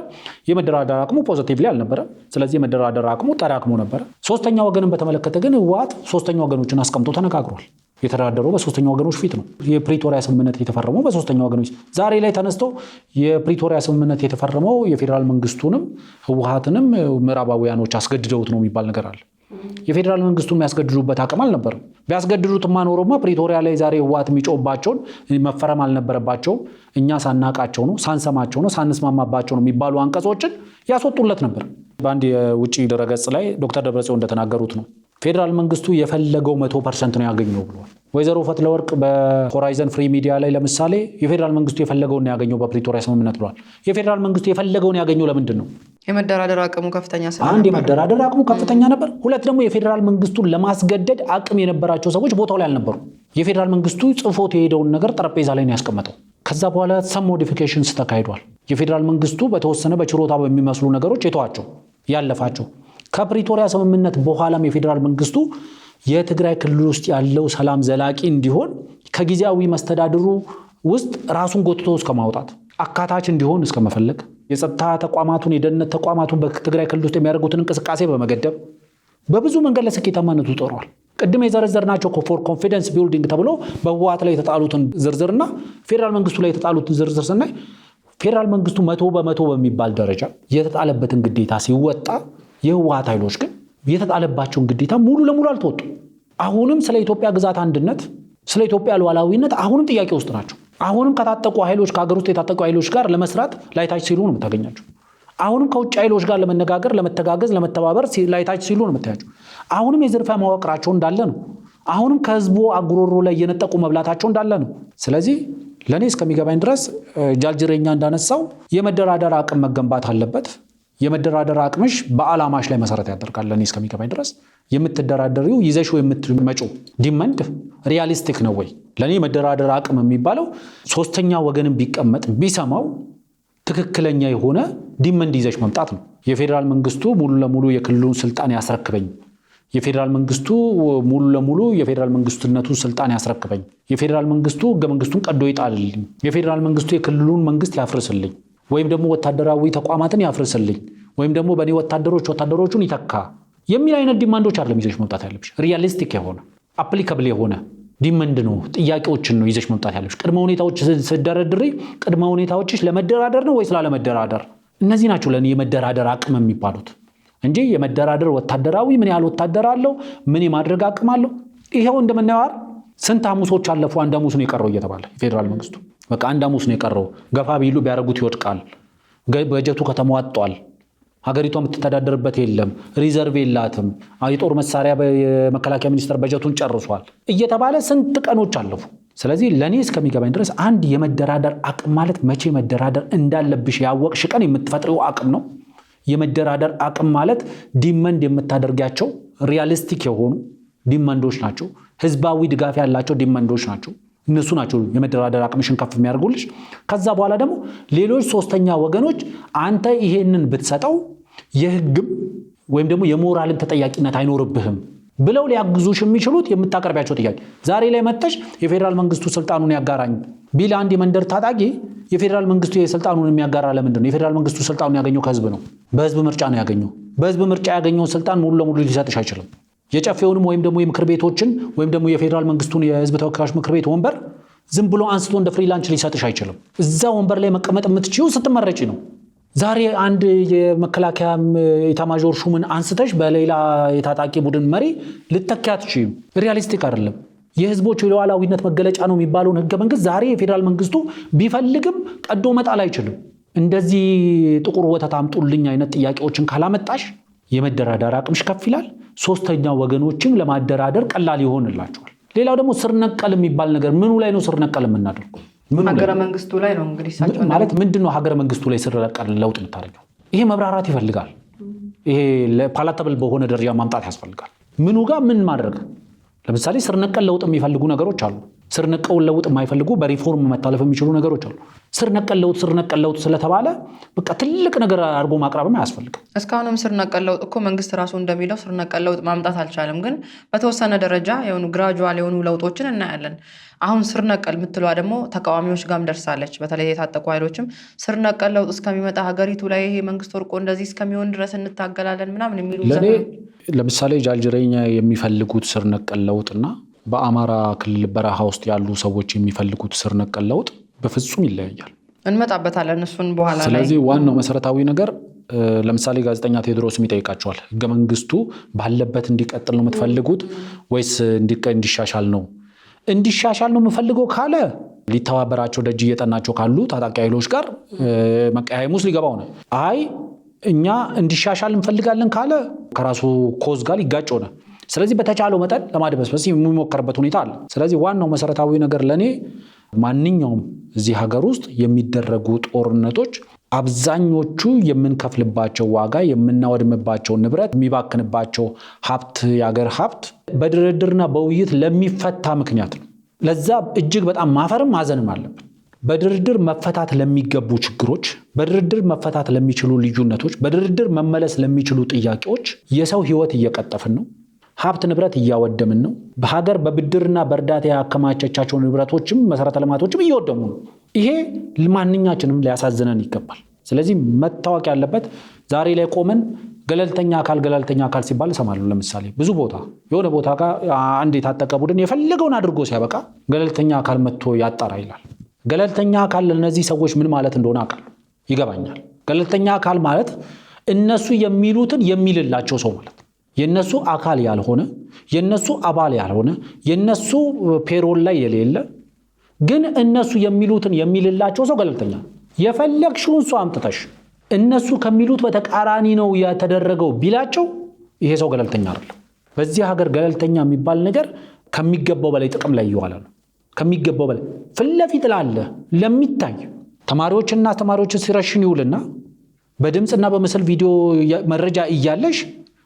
Speaker 1: የመደራደር አቅሙ ፖዚቲቭሊ አልነበረ። ስለዚህ የመደራደር አቅሙ ተዳክሞ ነበረ። ሶስተኛ ወገንን በተመለከተ ግን ህወሓት ሶስተኛ ወገኖችን አስቀምጦ ተነጋግሯል። የተደራደረው በሶስተኛ ወገኖች ፊት ነው። የፕሪቶሪያ ስምምነት የተፈረመው በሶስተኛ ወገኖች ዛሬ ላይ ተነስቶ የፕሪቶሪያ ስምምነት የተፈረመው የፌዴራል መንግስቱንም ህወሓትንም ምዕራባውያኖች አስገድደውት ነው የሚባል ነገር አለ። የፌዴራል መንግስቱን የሚያስገድዱበት አቅም አልነበረም። ቢያስገድዱትማ ኖሮማ ፕሪቶሪያ ላይ ዛሬ ህወሓት የሚጮህባቸውን መፈረም አልነበረባቸውም። እኛ ሳናቃቸው ነው፣ ሳንሰማቸው ነው፣ ሳንስማማባቸው ነው የሚባሉ አንቀጾችን ያስወጡለት ነበር። በአንድ የውጭ ድረገጽ ላይ ዶክተር ደብረጽዮን እንደተናገሩት ነው ፌዴራል መንግስቱ የፈለገው 100% ነው ያገኘው ብሏል። ወይዘሮ ፈትለወርቅ በሆራይዘን ፍሪ ሚዲያ ላይ ለምሳሌ የፌዴራል መንግስቱ የፈለገውን ያገኘው በፕሪቶሪያ ስምምነት ብሏል። የፌዴራል መንግስቱ የፈለገውን ያገኘው ለምንድን ነው?
Speaker 2: የመደራደር አቅሙ ከፍተኛ ስለነበር።
Speaker 1: አንድ የመደራደር አቅሙ ከፍተኛ ነበር። ሁለት ደግሞ የፌዴራል መንግስቱን ለማስገደድ አቅም የነበራቸው ሰዎች ቦታው ላይ አልነበሩ። የፌዴራል መንግስቱ ጽፎት የሄደውን ነገር ጠረጴዛ ላይ ነው ያስቀመጠው። ከዛ በኋላ ሰም ሞዲፊኬሽንስ ተካሂዷል። የፌዴራል መንግስቱ በተወሰነ በችሮታ በሚመስሉ ነገሮች የተዋቸው ያለፋቸው ከፕሪቶሪያ ስምምነት በኋላም የፌዴራል መንግስቱ የትግራይ ክልል ውስጥ ያለው ሰላም ዘላቂ እንዲሆን ከጊዜያዊ መስተዳድሩ ውስጥ ራሱን ጎትቶ እስከ ማውጣት አካታች እንዲሆን እስከ መፈለግ የጸጥታ ተቋማቱን የደህንነት ተቋማቱን በትግራይ ክልል ውስጥ የሚያደርጉትን እንቅስቃሴ በመገደብ በብዙ መንገድ ለስኬታማነቱ ጦሯል። ቅድም የዘረዘርናቸው ፎር ኮንፊደንስ ቢልዲንግ ተብሎ በህወሓት ላይ የተጣሉትን ዝርዝርና ፌዴራል መንግስቱ ላይ የተጣሉትን ዝርዝር ስናይ ፌዴራል መንግስቱ 100% በሚባል ደረጃ የተጣለበትን ግዴታ ሲወጣ የህወሓት ኃይሎች ግን የተጣለባቸውን ግዴታ ሙሉ ለሙሉ አልተወጡም። አሁንም ስለ ኢትዮጵያ ግዛት አንድነት፣ ስለ ኢትዮጵያ ሉዓላዊነት አሁንም ጥያቄ ውስጥ ናቸው። አሁንም ከታጠቁ ኃይሎች ከሀገር ውስጥ የታጠቁ ኃይሎች ጋር ለመስራት ላይታች ሲሉ ነው የምታገኛቸው። አሁንም ከውጭ ኃይሎች ጋር ለመነጋገር፣ ለመተጋገዝ፣ ለመተባበር ላይታች ሲሉ ነው የምታያቸው። አሁንም የዝርፊያ መዋቅራቸው እንዳለ ነው። አሁንም ከህዝቡ አጉሮሮ ላይ የነጠቁ መብላታቸው እንዳለ ነው። ስለዚህ ለእኔ እስከሚገባኝ ድረስ ጃልጅሬኛ እንዳነሳው የመደራደር አቅም መገንባት አለበት። የመደራደር አቅምሽ በዓላማሽ ላይ መሰረት ያደርጋል። ለእኔ እስከሚገባኝ ድረስ የምትደራደሪው ይዘሽው የምትመጪው ዲማንድ ሪያሊስቲክ ነው ወይ? ለእኔ የመደራደር አቅም የሚባለው ሶስተኛ ወገንም ቢቀመጥ ቢሰማው ትክክለኛ የሆነ ዲማንድ ይዘሽ መምጣት ነው። የፌዴራል መንግስቱ ሙሉ ለሙሉ የክልሉን ስልጣን ያስረክበኝ፣ የፌዴራል መንግስቱ ሙሉ ለሙሉ የፌዴራል መንግስትነቱን ስልጣን ያስረክበኝ፣ የፌዴራል መንግስቱ ህገ መንግስቱን ቀዶ ይጣልልኝ፣ የፌዴራል መንግስቱ የክልሉን መንግስት ያፍርስልኝ፣ ወይም ደግሞ ወታደራዊ ተቋማትን ያፍርስልኝ፣ ወይም ደግሞ በእኔ ወታደሮቹን ይተካ የሚል አይነት ዲማንዶች አይደለም ይዘሽ መምጣት ያለብሽ። ሪያሊስቲክ የሆነ አፕሊካብል የሆነ ዲማንድ ነው፣ ጥያቄዎችን ነው ይዘሽ መምጣት ያለብሽ። ቅድመ ሁኔታዎች ስትደረድሪ ቅድመ ሁኔታዎችሽ ለመደራደር ነው ወይስ ላለመደራደር? እነዚህ ናቸው ለእኔ የመደራደር አቅም የሚባሉት እንጂ የመደራደር ወታደራዊ ምን ያህል ወታደር አለው፣ ምን የማድረግ አቅም አለው። ይሄው እንደምናየው ስንት ሐሙሶች አለፉ፣ አንድ ሐሙስ ነው የቀረው እየተባለ የፌዴራል መንግስቱ በቃ አንድ ሐሙስ ነው የቀረው፣ ገፋ ቢሉ ቢያደርጉት ይወድቃል፣ በጀቱ ከተሟጧል፣ ሀገሪቷ የምትተዳደርበት የለም፣ ሪዘርቭ የላትም፣ የጦር መሳሪያ የመከላከያ ሚኒስቴር በጀቱን ጨርሷል እየተባለ ስንት ቀኖች አለፉ። ስለዚህ ለእኔ እስከሚገባኝ ድረስ አንድ የመደራደር አቅም ማለት መቼ መደራደር እንዳለብሽ ያወቅሽ ቀን የምትፈጥሪው አቅም ነው። የመደራደር አቅም ማለት ዲማንድ የምታደርጋቸው ሪያሊስቲክ የሆኑ ዲማንዶች ናቸው፣ ህዝባዊ ድጋፍ ያላቸው ዲማንዶች ናቸው። እነሱ ናቸው የመደራደር አቅምሽን ከፍ የሚያደርጉልሽ። ከዛ በኋላ ደግሞ ሌሎች ሶስተኛ ወገኖች አንተ ይሄንን ብትሰጠው የህግም ወይም ደግሞ የሞራልን ተጠያቂነት አይኖርብህም ብለው ሊያግዙሽ የሚችሉት የምታቀርቢያቸው ጥያቄ። ዛሬ ላይ መጥተሽ የፌዴራል መንግስቱ ስልጣኑን ያጋራኝ ቢል አንድ የመንደር ታጣቂ የፌዴራል መንግስቱ የስልጣኑን የሚያጋራ ለምንድን ነው? የፌዴራል መንግስቱ ስልጣኑን ያገኘው ከህዝብ ነው፣ በህዝብ ምርጫ ነው ያገኘው። በህዝብ ምርጫ ያገኘውን ስልጣን ሙሉ ለሙሉ ሊሰጥሽ አይችልም። የጨፌውንም ወይም ደግሞ የምክር ቤቶችን ወይም ደግሞ የፌዴራል መንግስቱን የህዝብ ተወካዮች ምክር ቤት ወንበር ዝም ብሎ አንስቶ እንደ ፍሪላንስ ሊሰጥሽ አይችልም። እዛ ወንበር ላይ መቀመጥ የምትችይው ስትመረጪ ነው። ዛሬ አንድ የመከላከያ ኤታማዦር ሹምን አንስተሽ በሌላ የታጣቂ ቡድን መሪ ልተኪያት አትችይም። ሪያሊስቲክ አይደለም። የህዝቦች የሉዓላዊነት መገለጫ ነው የሚባለውን ህገ መንግስት ዛሬ የፌዴራል መንግስቱ ቢፈልግም ቀዶ መጣል አይችልም። እንደዚህ ጥቁር ወተት አምጡልኝ አይነት ጥያቄዎችን ካላመጣሽ የመደራደር አቅምሽ ከፍ ይላል። ሶስተኛ ወገኖችም ለማደራደር ቀላል ይሆንላቸዋል። ሌላው ደግሞ ስር ነቀል የሚባል ነገር ምኑ ላይ ነው ስር ነቀል የምናደርገው?
Speaker 2: ሀገረ መንግስቱ ላይ ነው እንግዲህ
Speaker 1: ማለት ምንድነው ሀገረ መንግስቱ ላይ ስር ነቀል ለውጥ የምታደርገው? ይሄ መብራራት ይፈልጋል። ይሄ ፓላታብል በሆነ ደረጃ ማምጣት ያስፈልጋል። ምኑ ጋር ምን ማድረግ? ለምሳሌ ስር ነቀል ለውጥ የሚፈልጉ ነገሮች አሉ። ስር ነቀል ለውጥ የማይፈልጉ በሪፎርም መታለፍ የሚችሉ ነገሮች አሉ። ስር ነቀል ለውጥ ስለተባለ በቃ ትልቅ ነገር አድርጎ ማቅረብም አያስፈልግም።
Speaker 2: እስካሁንም ስር ነቀል ለውጥ እኮ መንግስት ራሱ እንደሚለው ስር ነቀል ለውጥ ማምጣት አልቻለም። ግን በተወሰነ ደረጃ የሆኑ ግራጁዋል የሆኑ ለውጦችን እናያለን። አሁን ስር ነቀል የምትለዋ ደግሞ ተቃዋሚዎች ጋርም ደርሳለች። በተለይ የታጠቁ ኃይሎችም ስር ነቀል ለውጥ እስከሚመጣ ሀገሪቱ ላይ ይሄ መንግስት ወርቆ እንደዚህ እስከሚሆን ድረስ እንታገላለን ምናምን የሚሉ
Speaker 1: ለምሳሌ ጃልጅሬኛ የሚፈልጉት ስር ነቀል ለውጥና በአማራ ክልል በረሃ ውስጥ ያሉ ሰዎች የሚፈልጉት ስር ነቀል ለውጥ በፍጹም ይለያያል።
Speaker 2: እንመጣበታለን እሱን በኋላ ላይ።
Speaker 1: ስለዚህ ዋናው መሰረታዊ ነገር ለምሳሌ ጋዜጠኛ ቴዎድሮስም ይጠይቃቸዋል። ህገ መንግስቱ ባለበት እንዲቀጥል ነው የምትፈልጉት ወይስ እንዲሻሻል ነው? እንዲሻሻል ነው የምፈልገው ካለ ሊተባበራቸው ደጅ እየጠናቸው ካሉ ታጣቂ ኃይሎች ጋር መቀያየም ውስጥ ሊገባው ነው። አይ እኛ እንዲሻሻል እንፈልጋለን ካለ ከራሱ ኮዝ ጋር ሊጋጭ ሆነ። ስለዚህ በተቻለው መጠን ለማድበስበስ የሚሞከርበት ሁኔታ አለ። ስለዚህ ዋናው መሰረታዊ ነገር ለኔ ማንኛውም እዚህ ሀገር ውስጥ የሚደረጉ ጦርነቶች አብዛኞቹ የምንከፍልባቸው ዋጋ፣ የምናወድምባቸው ንብረት፣ የሚባክንባቸው ሀብት፣ የሀገር ሀብት በድርድርና በውይይት ለሚፈታ ምክንያት ነው። ለዛ እጅግ በጣም ማፈርም ማዘንም አለብን። በድርድር መፈታት ለሚገቡ ችግሮች፣ በድርድር መፈታት ለሚችሉ ልዩነቶች፣ በድርድር መመለስ ለሚችሉ ጥያቄዎች የሰው ህይወት እየቀጠፍን ነው። ሀብት ንብረት እያወደምን ነው። በሀገር በብድርና በእርዳታ ያከማቸቻቸው ንብረቶችም መሰረተ ልማቶችም እየወደሙ ነው። ይሄ ማንኛችንም ሊያሳዝነን ይገባል። ስለዚህ መታወቅ ያለበት ዛሬ ላይ ቆመን ገለልተኛ አካል ሲባል እሰማለሁ። ለምሳሌ ብዙ ቦታ የሆነ ቦታ ጋር አንድ የታጠቀ ቡድን የፈለገውን አድርጎ ሲያበቃ ገለልተኛ አካል መጥቶ ያጣራ ይላል። ገለልተኛ አካል ለእነዚህ ሰዎች ምን ማለት እንደሆነ አውቃለሁ፣ ይገባኛል። ገለልተኛ አካል ማለት እነሱ የሚሉትን የሚልላቸው ሰው ማለት የነሱ አካል ያልሆነ፣ የነሱ አባል ያልሆነ፣ የነሱ ፔሮል ላይ የሌለ ግን እነሱ የሚሉትን የሚልላቸው ሰው ገለልተኛ። የፈለግሽውን ሰው አምጥተሽ እነሱ ከሚሉት በተቃራኒ ነው የተደረገው ቢላቸው ይሄ ሰው ገለልተኛ አይደለም። በዚህ ሀገር ገለልተኛ የሚባል ነገር ከሚገባው በላይ ጥቅም ላይ ይዋላል። ከሚገባው በላይ ፊት ለፊት ላለ ለሚታይ ተማሪዎችና አስተማሪዎችን ሲረሽን ይውልና በድምፅና በምስል ቪዲዮ መረጃ እያለሽ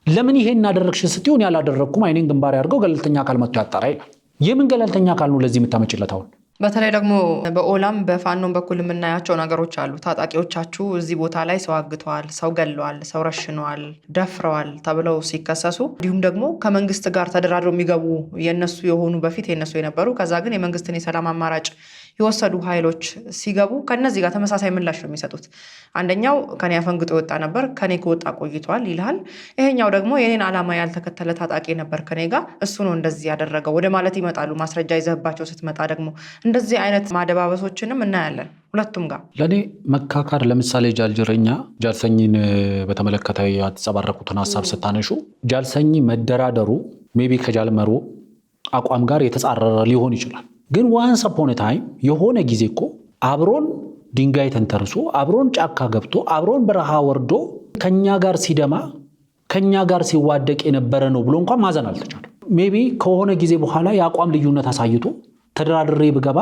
Speaker 1: ለምን ይሄን እናደረግሽ ስትሆን ያላደረግኩም አይኔን ግንባር ያድርገው ገለልተኛ አካል መጥቶ ያጣራ ይላል። የምን ገለልተኛ አካል ነው ለዚህ የምታመጭለት? አሁን
Speaker 2: በተለይ ደግሞ በኦላም በፋኖም በኩል የምናያቸው ነገሮች አሉ። ታጣቂዎቻችሁ እዚህ ቦታ ላይ ሰው አግተዋል፣ ሰው ገለዋል፣ ሰው ረሽነዋል፣ ደፍረዋል ተብለው ሲከሰሱ እንዲሁም ደግሞ ከመንግስት ጋር ተደራድረው የሚገቡ የነሱ የሆኑ በፊት የነሱ የነበሩ ከዛ ግን የመንግስትን የሰላም አማራጭ የወሰዱ ኃይሎች ሲገቡ ከነዚህ ጋር ተመሳሳይ ምላሽ ነው የሚሰጡት። አንደኛው ከኔ አፈንግጦ የወጣ ነበር፣ ከኔ ከወጣ ቆይቷል ይልሃል። ይሄኛው ደግሞ የኔን ዓላማ ያልተከተለ ታጣቂ ነበር ከኔ ጋር፣ እሱ ነው እንደዚህ ያደረገው ወደ ማለት ይመጣሉ። ማስረጃ ይዘህባቸው ስትመጣ ደግሞ እንደዚህ አይነት ማደባበሶችንም እናያለን ሁለቱም ጋር።
Speaker 1: ለኔ መካካድ ለምሳሌ ጃልሰኝን በተመለከተ ያተጸባረቁትን ሐሳብ ስታነሹ ጃልሰኝ መደራደሩ ሜቢ ከጃልመሮ አቋም ጋር የተጻረረ ሊሆን ይችላል። ግን ዋንስ አፖን ታይም የሆነ ጊዜ እኮ አብሮን ድንጋይ ተንተርሶ አብሮን ጫካ ገብቶ አብሮን በረሃ ወርዶ ከኛ ጋር ሲደማ ከኛ ጋር ሲዋደቅ የነበረ ነው ብሎ እንኳን ማዘን አልተቻለም። ሜቢ ከሆነ ጊዜ በኋላ የአቋም ልዩነት አሳይቶ ተደራድሬ ብገባ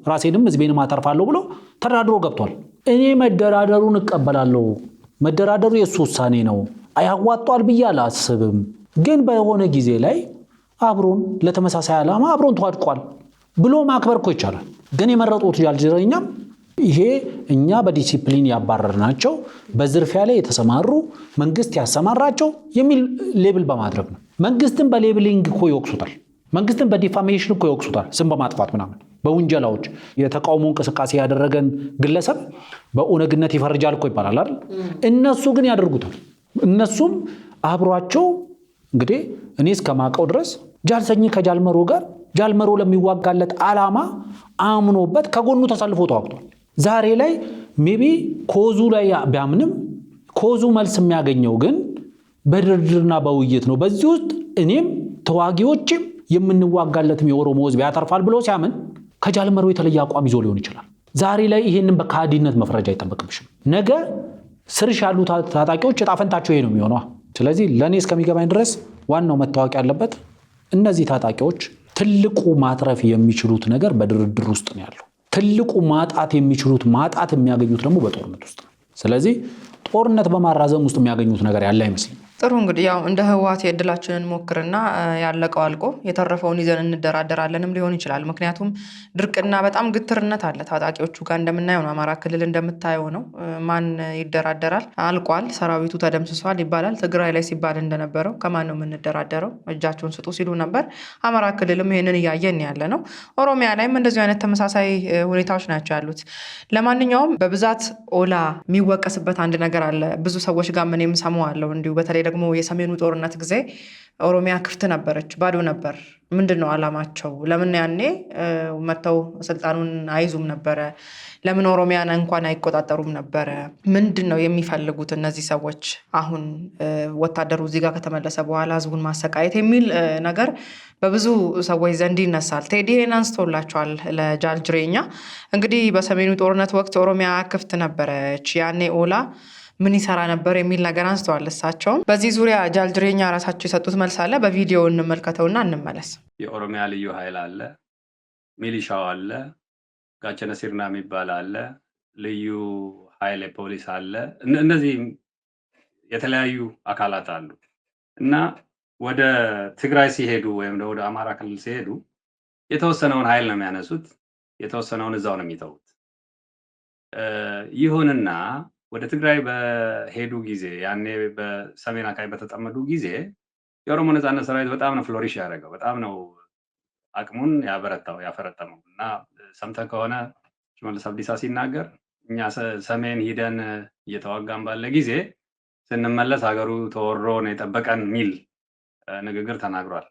Speaker 1: ራሴንም ህዝቤንም አተርፋለሁ ብሎ ተደራድሮ ገብቷል። እኔ መደራደሩን እቀበላለሁ፣ መደራደሩ የሱ ውሳኔ ነው፣ አያዋጣል ብዬ አላስብም። ግን በሆነ ጊዜ ላይ አብሮን ለተመሳሳይ ዓላማ አብሮን ተዋድቋል ብሎ ማክበር እኮ ይቻላል። ግን የመረጡት ጃልጅሬኛም ይሄ እኛ በዲሲፕሊን ያባረርናቸው በዝርፊያ ላይ የተሰማሩ መንግስት ያሰማራቸው የሚል ሌብል በማድረግ ነው። መንግስትን በሌብሊንግ እኮ ይወቅሱታል። መንግስትን በዲፋሜሽን እኮ ይወቅሱታል። ስም በማጥፋት ምናምን በውንጀላዎች የተቃውሞ እንቅስቃሴ ያደረገን ግለሰብ በኦነግነት ይፈርጃል እኮ ይባላል አይደል? እነሱ ግን ያደርጉታል። እነሱም አብሯቸው እንግዲህ እኔ እስከማውቀው ድረስ ጃልሰኝ ከጃልመሮ ጋር ጃልመሮ ለሚዋጋለት ዓላማ አምኖበት ከጎኑ ተሰልፎ ተዋግቷል። ዛሬ ላይ ሜቢ ኮዙ ላይ ቢያምንም ኮዙ መልስ የሚያገኘው ግን በድርድርና በውይይት ነው። በዚህ ውስጥ እኔም ተዋጊዎችም የምንዋጋለትም የኦሮሞ ህዝብ ያተርፋል ብሎ ሲያምን ከጃልመሮ የተለየ አቋም ይዞ ሊሆን ይችላል። ዛሬ ላይ ይሄንን በካዲነት መፍረጃ አይጠበቅብሽም። ነገ ስርሽ ያሉ ታጣቂዎች ዕጣ ፈንታቸው ይሄ ነው የሚሆነው። ስለዚህ ለኔ እስከሚገባኝ ድረስ ዋናው መታወቅ ያለበት እነዚህ ታጣቂዎች ትልቁ ማትረፍ የሚችሉት ነገር በድርድር ውስጥ ነው ያለው። ትልቁ ማጣት የሚያገኙት ደግሞ በጦርነት ውስጥ ነው። ስለዚህ ጦርነት በማራዘም ውስጥ የሚያገኙት ነገር ያለ አይመስልም።
Speaker 2: ጥሩ እንግዲህ ያው እንደ ህወሓት የእድላችንን ሞክርና ያለቀው አልቆ የተረፈውን ይዘን እንደራደራለንም ሊሆን ይችላል። ምክንያቱም ድርቅና በጣም ግትርነት አለ ታጣቂዎቹ ጋር እንደምናየው ነው። አማራ ክልል እንደምታየው ነው። ማን ይደራደራል? አልቋል፣ ሰራዊቱ ተደምስሷል ይባላል። ትግራይ ላይ ሲባል እንደነበረው ከማን ነው የምንደራደረው? እጃቸውን ስጡ ሲሉ ነበር። አማራ ክልልም ይህንን እያየን ያለ ነው። ኦሮሚያ ላይም እንደዚሁ አይነት ተመሳሳይ ሁኔታዎች ናቸው ያሉት። ለማንኛውም በብዛት ኦላ የሚወቀስበት አንድ ነገር አለ ብዙ ሰዎች ጋር እኔም ሰማዋለሁ እንዲሁ በተለይ ደግሞ የሰሜኑ ጦርነት ጊዜ ኦሮሚያ ክፍት ነበረች፣ ባዶ ነበር። ምንድን ነው አላማቸው? ለምን ያኔ መጥተው ስልጣኑን አይዙም ነበረ? ለምን ኦሮሚያን እንኳን አይቆጣጠሩም ነበረ? ምንድን ነው የሚፈልጉት እነዚህ ሰዎች? አሁን ወታደሩ እዚህ ጋር ከተመለሰ በኋላ ህዝቡን ማሰቃየት የሚል ነገር በብዙ ሰዎች ዘንድ ይነሳል። ቴዲ ይሄን አንስቶላቸዋል ለጃልጅሬኛ። እንግዲህ በሰሜኑ ጦርነት ወቅት ኦሮሚያ ክፍት ነበረች፣ ያኔ ኦላ ምን ይሰራ ነበር የሚል ነገር አንስተዋል እሳቸውም። በዚህ ዙሪያ ጃልጅሬኛ ራሳቸው የሰጡት መልስ አለ። በቪዲዮ እንመልከተውና እንመለስ።
Speaker 3: የኦሮሚያ ልዩ ኃይል አለ፣ ሚሊሻው አለ፣ ጋቸነ ሲርና የሚባል አለ፣ ልዩ ኃይል ፖሊስ አለ። እነዚህ የተለያዩ አካላት አሉ እና ወደ ትግራይ ሲሄዱ ወይም ወደ አማራ ክልል ሲሄዱ የተወሰነውን ኃይል ነው የሚያነሱት፣ የተወሰነውን እዛው ነው የሚተዉት። ይሁንና ወደ ትግራይ በሄዱ ጊዜ ያኔ በሰሜን አካባቢ በተጠመዱ ጊዜ የኦሮሞ ነጻነት ሰራዊት በጣም ነው ፍሎሪሽ ያደረገው፣ በጣም ነው አቅሙን ያፈረጠመው እና ሰምተህ ከሆነ ሽመልስ አብዲሳ ሲናገር እኛ ሰሜን ሂደን እየተዋጋን ባለ ጊዜ ስንመለስ ሀገሩ ተወሮ ነው የጠበቀን የሚል ንግግር ተናግሯል።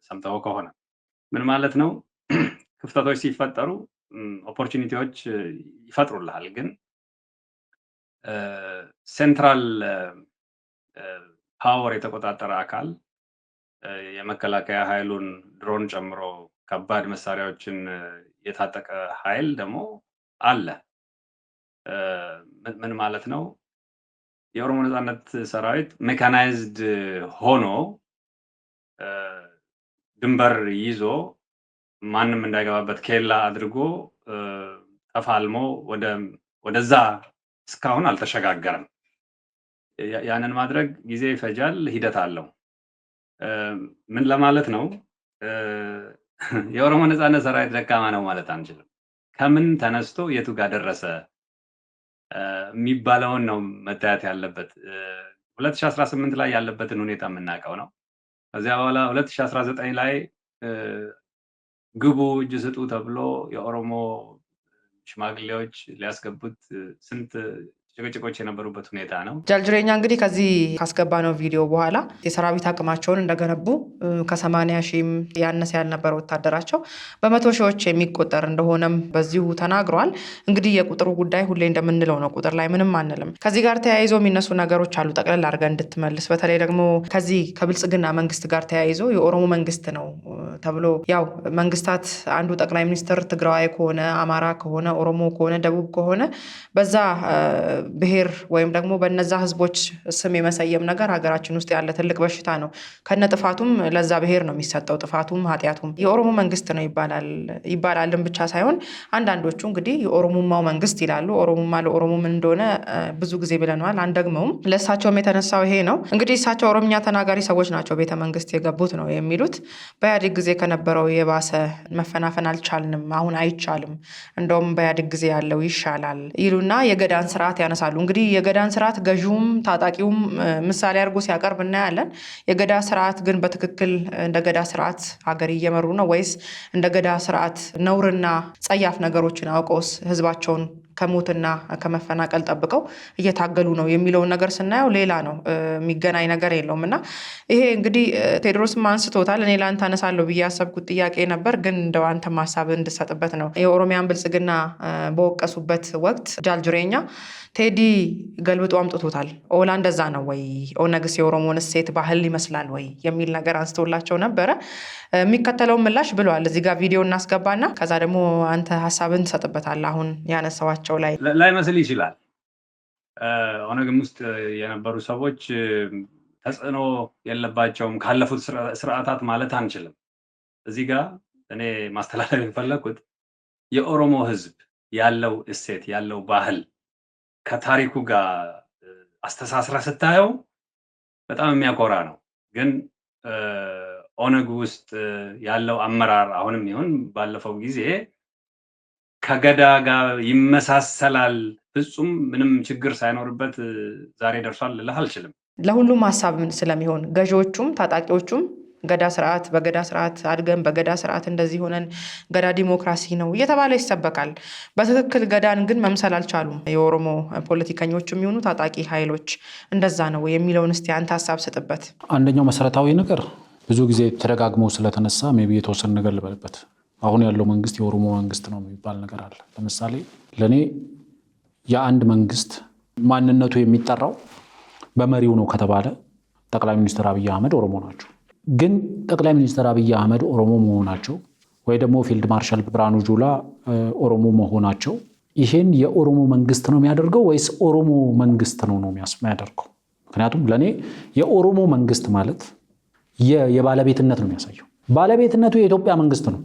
Speaker 3: ሰምተው ከሆነ ምን ማለት ነው? ክፍተቶች ሲፈጠሩ ኦፖርቹኒቲዎች ይፈጥሩልሃል፣ ግን ሴንትራል ፓወር የተቆጣጠረ አካል የመከላከያ ኃይሉን ድሮን ጨምሮ ከባድ መሳሪያዎችን የታጠቀ ኃይል ደግሞ አለ። ምን ማለት ነው? የኦሮሞ ነጻነት ሰራዊት ሜካናይዝድ ሆኖ ድንበር ይዞ ማንም እንዳይገባበት ኬላ አድርጎ ተፋልሞ ወደዛ እስካሁን አልተሸጋገረም። ያንን ማድረግ ጊዜ ይፈጃል፣ ሂደት አለው። ምን ለማለት ነው? የኦሮሞ ነጻነት ሰራዊት ደካማ ነው ማለት አንችልም። ከምን ተነስቶ የቱ ጋር ደረሰ የሚባለውን ነው መታየት ያለበት። 2018 ላይ ያለበትን ሁኔታ የምናውቀው ነው። ከዚያ በኋላ 2019 ላይ ግቡ እጅ ስጡ ተብሎ የኦሮሞ ሽማግሌዎች ሊያስገቡት ስንት ጭቅጭቆች የነበሩበት ሁኔታ ነው።
Speaker 2: ጃልጅሬኛ እንግዲህ ከዚህ ካስገባነው ቪዲዮ በኋላ የሰራዊት አቅማቸውን እንደገነቡ ከ80 ሺህም ያነሰ ያልነበረ ወታደራቸው በመቶ ሺዎች የሚቆጠር እንደሆነም በዚሁ ተናግረዋል። እንግዲህ የቁጥሩ ጉዳይ ሁሌ እንደምንለው ነው፣ ቁጥር ላይ ምንም አንልም። ከዚህ ጋር ተያይዞ የሚነሱ ነገሮች አሉ፣ ጠቅለል አድርገን እንድትመልስ። በተለይ ደግሞ ከዚህ ከብልጽግና መንግስት ጋር ተያይዞ የኦሮሞ መንግስት ነው ተብሎ ያው መንግስታት አንዱ ጠቅላይ ሚኒስትር ትግራዋይ ከሆነ አማራ ከሆነ ኦሮሞ ከሆነ ደቡብ ከሆነ በዛ ብሔር ወይም ደግሞ በነዛ ህዝቦች ስም የመሰየም ነገር ሀገራችን ውስጥ ያለ ትልቅ በሽታ ነው። ከነ ጥፋቱም ለዛ ብሔር ነው የሚሰጠው፣ ጥፋቱም ኃጢአቱም የኦሮሞ መንግስት ነው ይባላልም ብቻ ሳይሆን አንዳንዶቹ እንግዲህ የኦሮሞማው መንግስት ይላሉ። ኦሮሞማ ለኦሮሞ ምን እንደሆነ ብዙ ጊዜ ብለነዋል፣ አንደግመውም። ለእሳቸውም የተነሳው ይሄ ነው። እንግዲህ እሳቸው ኦሮምኛ ተናጋሪ ሰዎች ናቸው ቤተ መንግስት የገቡት ነው የሚሉት። በኢህአዴግ ጊዜ ከነበረው የባሰ መፈናፈን አልቻልንም፣ አሁን አይቻልም፣ እንደውም በኢህአዴግ ጊዜ ያለው ይሻላል ይሉና የገዳን ስርዓት ያነሳሉ። እንግዲህ የገዳን ስርዓት ገዢውም ታጣቂውም ምሳሌ አድርጎ ሲያቀርብ እናያለን። የገዳ ስርዓት ግን በትክክል እንደ ገዳ ስርዓት ሀገር እየመሩ ነው ወይስ እንደ ገዳ ስርዓት ነውርና ጸያፍ ነገሮችን አውቀውስ ህዝባቸውን ከሞትና ከመፈናቀል ጠብቀው እየታገሉ ነው የሚለውን ነገር ስናየው ሌላ ነው፣ የሚገናኝ ነገር የለውም። እና ይሄ እንግዲህ ቴዎድሮስም አንስቶታል። እኔ ለአንተ አነሳለሁ ብዬ ያሰብኩት ጥያቄ ነበር፣ ግን እንደው አንተም ሀሳብ እንድሰጥበት ነው። የኦሮሚያን ብልጽግና በወቀሱበት ወቅት ጃልጅሬኛ ቴዲ ገልብጦ አምጥቶታል። ኦላ እንደዛ ነው ወይ? ኦነግስ የኦሮሞን እሴት ባህል ይመስላል ወይ የሚል ነገር አንስቶላቸው ነበረ። የሚከተለውን ምላሽ ብለዋል። እዚህ ጋር ቪዲዮ እናስገባና ከዛ ደግሞ አንተ ሀሳብን ትሰጥበታለህ። አሁን ያነሳዋቸው
Speaker 3: ላይመስል ይችላል። ኦነግም ውስጥ የነበሩ ሰዎች ተጽዕኖ የለባቸውም ካለፉት ስርዓታት ማለት አንችልም። እዚህ ጋር እኔ ማስተላለፍ የፈለኩት የኦሮሞ ህዝብ ያለው እሴት ያለው ባህል ከታሪኩ ጋር አስተሳስረ ስታየው በጣም የሚያኮራ ነው። ግን ኦነግ ውስጥ ያለው አመራር አሁንም ይሁን ባለፈው ጊዜ ከገዳ ጋር ይመሳሰላል፣ ፍጹም ምንም ችግር ሳይኖርበት ዛሬ ደርሷል ልልህ አልችልም።
Speaker 2: ለሁሉም ሀሳብ ስለሚሆን ገዢዎቹም ታጣቂዎቹም ገዳ ስርዓት በገዳ ስርዓት አድገን በገዳ ስርዓት እንደዚህ ሆነን ገዳ ዲሞክራሲ ነው እየተባለ ይሰበካል። በትክክል ገዳን ግን መምሰል አልቻሉም። የኦሮሞ ፖለቲከኞች የሚሆኑ ታጣቂ ኃይሎች እንደዛ ነው የሚለውን እስቲ አንተ ሀሳብ ስጥበት።
Speaker 1: አንደኛው መሰረታዊ ነገር ብዙ ጊዜ ተደጋግሞ ስለተነሳ ሜቢ የተወሰነ ነገር ልበልበት። አሁን ያለው መንግስት የኦሮሞ መንግስት ነው የሚባል ነገር አለ። ለምሳሌ ለእኔ የአንድ መንግስት ማንነቱ የሚጠራው በመሪው ነው ከተባለ ጠቅላይ ሚኒስትር አብይ አህመድ ኦሮሞ ናቸው። ግን ጠቅላይ ሚኒስትር አብይ አህመድ ኦሮሞ መሆናቸው ወይ ደግሞ ፊልድ ማርሻል ብርሃኑ ጁላ ኦሮሞ መሆናቸው ይሄን የኦሮሞ መንግስት ነው የሚያደርገው ወይስ ኦሮሞ መንግስት ነው የሚያደርገው? ምክንያቱም ለእኔ የኦሮሞ መንግስት ማለት የባለቤትነት ነው የሚያሳየው። ባለቤትነቱ የኢትዮጵያ መንግስት ነው።